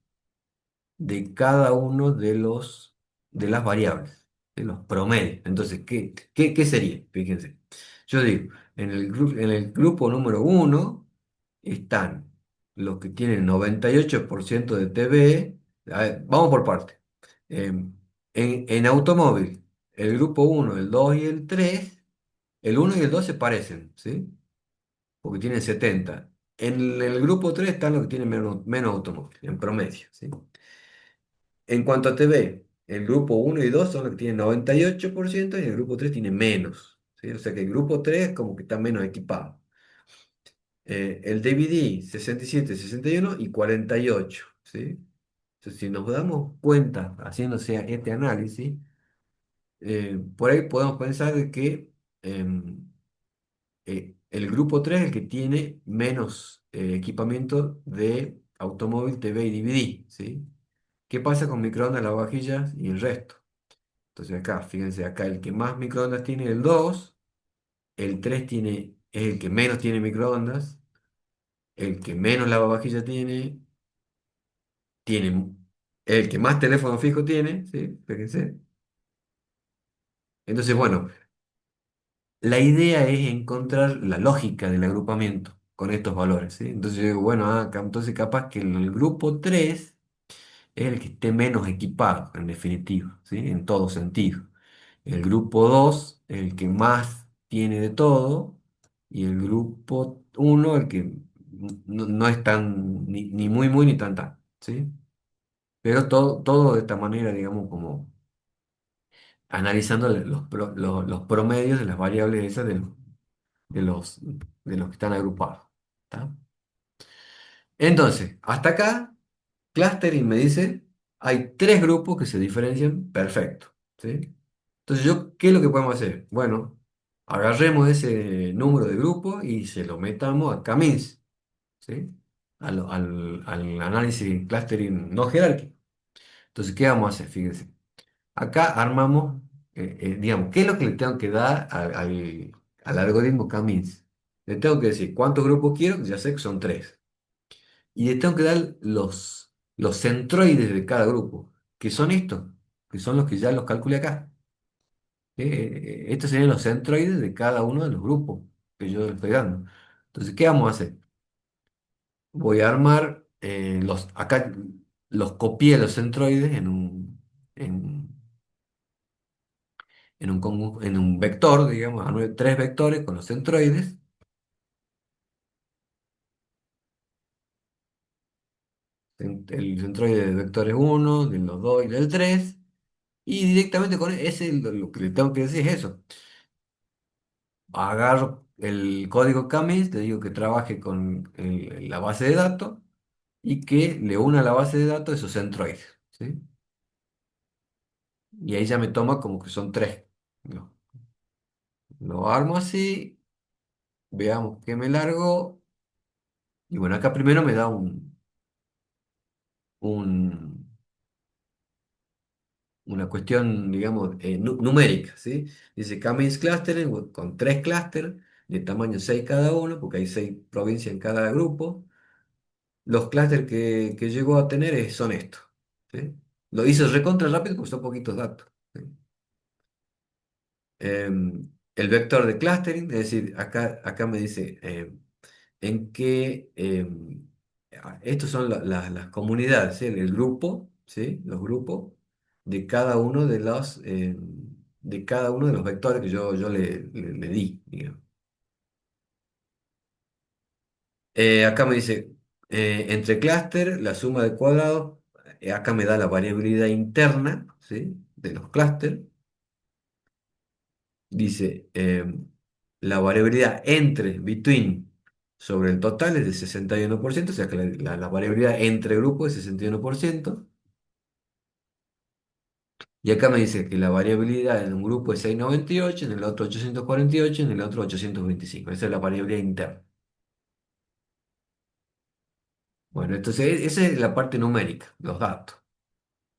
de cada uno de las variables, de los promedios. Entonces, ¿qué sería? Fíjense. Yo digo, en el grupo número uno están los que tienen 98% de TV. A ver, vamos por parte. En automóvil, el grupo uno, el 2 y el 3, el uno y el 2 se parecen, ¿sí? Porque tienen 70. En el grupo 3 están los que tienen menos automóviles, en promedio, ¿sí? En cuanto a TV, el grupo uno y 2 son los que tienen 98% y el grupo 3 tiene menos, ¿sí? O sea que el grupo 3 como que está menos equipado. El DVD, 67, 61 y 48, ¿sí? Entonces, si nos damos cuenta, haciéndose este análisis, por ahí podemos pensar de que em, el grupo 3 es el que tiene menos equipamiento de automóvil, TV y DVD, ¿sí? ¿Qué pasa con microondas, lavavajillas y el resto? Entonces acá, fíjense, acá el que más microondas tiene es el 2, el 3 es el que menos tiene microondas, el que menos lavavajilla tiene el que más teléfono fijo tiene, ¿sí? Fíjense. Entonces, bueno, la idea es encontrar la lógica del agrupamiento con estos valores, ¿sí? Entonces yo digo, bueno, entonces capaz que el grupo 3 es el que esté menos equipado, en definitiva, ¿sí? En todo sentido. El grupo 2 es el que más tiene de todo, y el grupo uno el que no es tan, ni muy, muy, ni tan, tan, ¿sí? Pero todo de esta manera, digamos, como analizando los promedios de las variables esas de los, de los que están agrupados. ¿Está? Entonces, hasta acá, clustering me dice, hay tres grupos que se diferencian perfecto. ¿Sí? Entonces, ¿qué es lo que podemos hacer? Bueno, agarremos ese número de grupos y se lo metamos a Camins, ¿sí? Al análisis clustering no jerárquico. Entonces, ¿qué vamos a hacer? Fíjense. Acá armamos, digamos, ¿qué es lo que le tengo que dar al algoritmo Camins? Le tengo que decir cuántos grupos quiero, ya sé que son tres. Y le tengo que dar los centroides de cada grupo, que son estos, que son los que ya los calculé acá. Estos serían los centroides de cada uno de los grupos que yo le estoy dando. Entonces, ¿qué vamos a hacer? Voy a armar acá los copié los centroides en, en un vector, digamos, armé tres vectores con los centroides. El centroide del vector es 1, de los 2 y del 3. Y directamente con ese, lo que le tengo que decir es eso. Agarro el código CAMIS, le digo que trabaje con la base de datos y que le una a la base de datos esos centroides, ¿sí? Y ahí ya me toma como que son tres. Lo armo así, veamos qué me largo. Y bueno, acá primero me da un, una cuestión, digamos, numérica, ¿sí? Dice Cummings Clustering con tres clústeres de tamaño 6 cada uno, porque hay 6 provincias en cada grupo. los clústeres que llegó a tener son estos. ¿Sí? Lo hizo recontra rápido porque son poquitos datos. ¿Sí? El vector de clustering, es decir, acá me dice en qué, estos son las comunidades, ¿sí? El grupo, ¿sí? Los grupos de cada uno de cada uno de los vectores que yo le di, digamos. Acá me dice, entre clúster, la suma de cuadrados, acá me da la variabilidad interna, ¿sí? De los clústeres. Dice, la variabilidad entre, between, sobre el total es de 61%, o sea que la variabilidad entre grupos es 61%. Y acá me dice que la variabilidad en un grupo es 698, en el otro 848, en el otro 825. Esa es la variabilidad interna. Bueno, entonces esa es la parte numérica, los datos.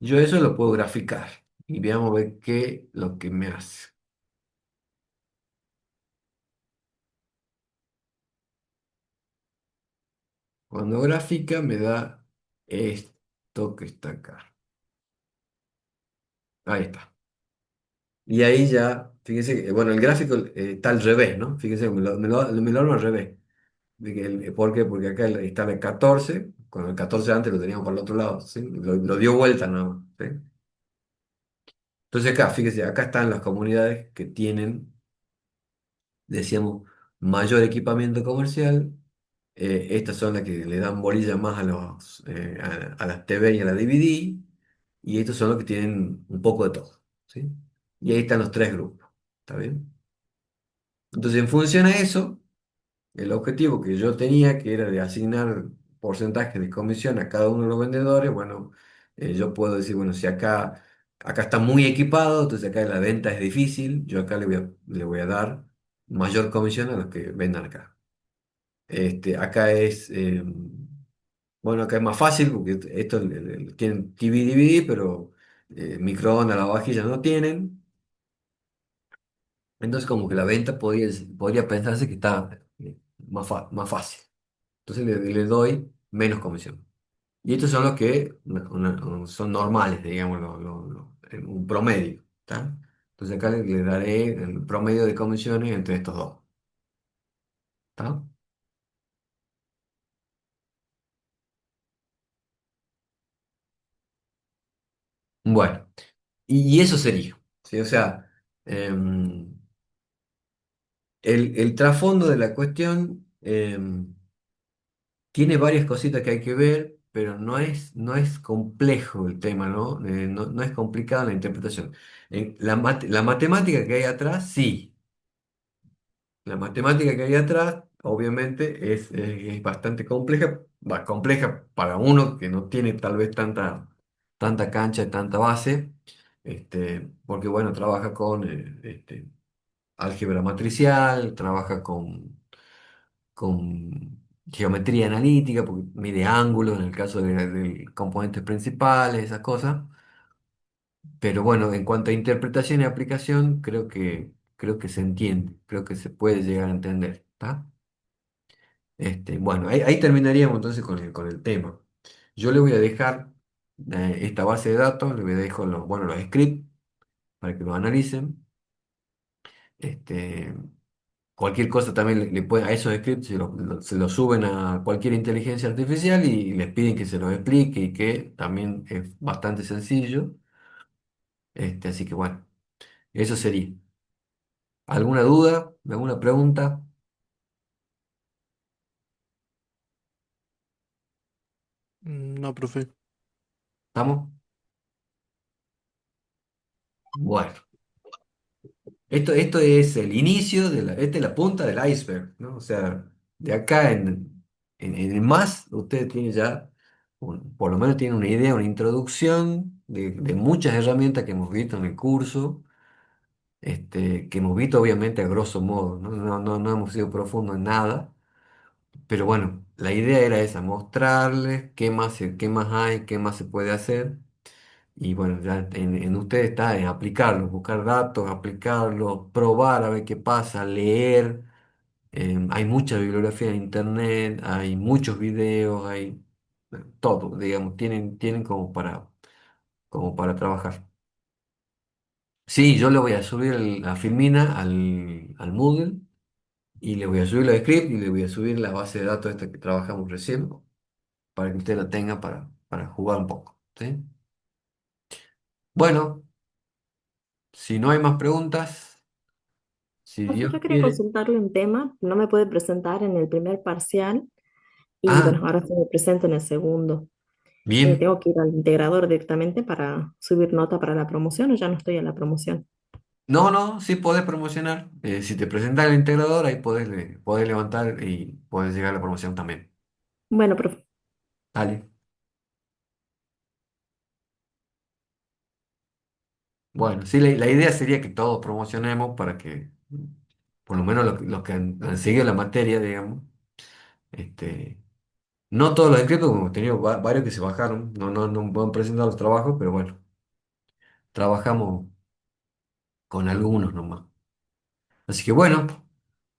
Yo eso lo puedo graficar y veamos a ver qué lo que me hace. Cuando grafica me da esto que está acá. Ahí está. Y ahí ya, fíjense, bueno, el gráfico está al revés, ¿no? Fíjense, me lo armo al revés. ¿Por qué? Porque acá está el 14, con el 14 antes lo teníamos por el otro lado, ¿sí? Lo dio vuelta, ¿no? ¿Sí? Entonces acá, fíjense, acá están las comunidades que tienen, decíamos, mayor equipamiento comercial. Estas son las que le dan bolilla más a las TV y a la DVD. Y estos son los que tienen un poco de todo, ¿sí? Y ahí están los tres grupos. ¿Está bien? Entonces, en función a eso, el objetivo que yo tenía, que era de asignar porcentaje de comisión a cada uno de los vendedores, bueno, yo puedo decir, bueno, si acá está muy equipado, entonces acá la venta es difícil, yo acá le voy a dar mayor comisión a los que vendan acá. Acá bueno, acá es más fácil porque esto tienen TV y DVD, pero microondas, lavavajillas no tienen. Entonces como que la venta podría pensarse que está más fácil. Entonces le doy menos comisión. Y estos son los que son normales, digamos, en un promedio. ¿Está? Entonces acá le daré el promedio de comisiones entre estos dos. ¿Está? Bueno, y eso sería. ¿Sí? O sea, em, el trasfondo de la cuestión tiene varias cositas que hay que ver, pero no es complejo el tema, ¿no? No es complicada la interpretación. La matemática que hay atrás, sí. La matemática que hay atrás, obviamente, es bastante compleja, compleja para uno que no tiene tal vez tanta cancha y tanta base, porque, bueno, trabaja con álgebra matricial, trabaja con geometría analítica, porque mide ángulos en el caso de componentes principales, esas cosas. Pero bueno, en cuanto a interpretación y aplicación, creo que se entiende, creo que se puede llegar a entender, ¿está? Bueno, ahí terminaríamos entonces con el tema. Yo le voy a dejar esta base de datos, le voy a dejar los scripts para que lo analicen. Este, Cualquier cosa también a esos scripts se lo suben a cualquier inteligencia artificial y les piden que se los explique y que también es bastante sencillo. Así que bueno, eso sería. ¿Alguna duda? ¿Alguna pregunta? No, profe. ¿Estamos? Bueno. Esto es el inicio esta es la punta del iceberg, ¿no? O sea, de acá en el más, usted tiene ya, por lo menos tiene una idea, una introducción de muchas herramientas que hemos visto en el curso, que hemos visto obviamente a grosso modo, ¿no? No hemos sido profundos en nada, pero bueno, la idea era esa, mostrarles qué más hay, qué más se puede hacer. Y bueno, ya en usted está en aplicarlo, buscar datos, aplicarlos, probar a ver qué pasa, leer. Hay mucha bibliografía en internet, hay muchos videos, hay. todo, digamos, tienen como para trabajar. Sí, yo le voy a subir la Filmina al Moodle y le voy a subir los scripts y le voy a subir la base de datos esta que trabajamos recién para que usted la tenga para jugar un poco, ¿sí? Bueno, si no hay más preguntas, si Profe, Dios yo quería quiere. consultarle un tema. No me puede presentar en el primer parcial y Ah, bueno, ahora se me presenta en el segundo. bien. Tengo que ir al integrador directamente para subir nota para la promoción o ya no estoy en la promoción. No, no, sí podés promocionar. Si te presentas el integrador, ahí podés levantar y podés llegar a la promoción también. Bueno, profe, Dale. Bueno, sí, la idea sería que todos promocionemos para que, por lo menos los que han seguido la materia, digamos, este, no todos los inscritos, como hemos tenido varios que se bajaron, no han presentado los trabajos, pero bueno, trabajamos con algunos nomás. Así que bueno,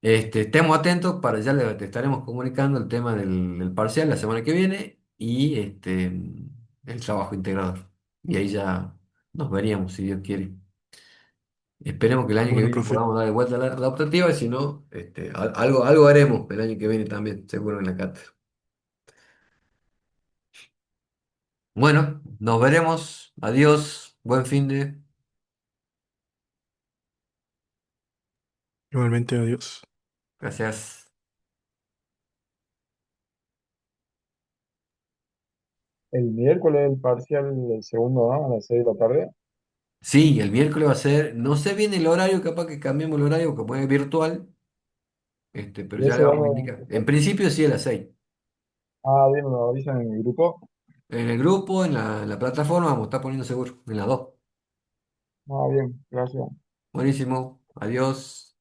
estemos atentos para ya te estaremos comunicando el tema del parcial la semana que viene y el trabajo integrador. Y ahí ya nos veríamos, si Dios quiere. Esperemos que el año que bueno, viene profe. podamos darle vuelta a la optativa y si no, algo haremos el año que viene también, seguro en la cátedra. Bueno, nos veremos. Adiós. Buen fin de. Igualmente, adiós. Gracias. El miércoles el parcial del segundo, ¿no? A las 6 de la tarde. Sí, el miércoles va a ser, no sé bien el horario, capaz que cambiemos el horario, como es virtual, pero ¿Y ya ese le vamos a dónde? indicar. En principio sí a las 6. Ah, bien, me lo avisan en el grupo. En el grupo, en la plataforma, vamos a estar poniendo seguro, en las dos. Ah, bien, gracias. Buenísimo. Adiós.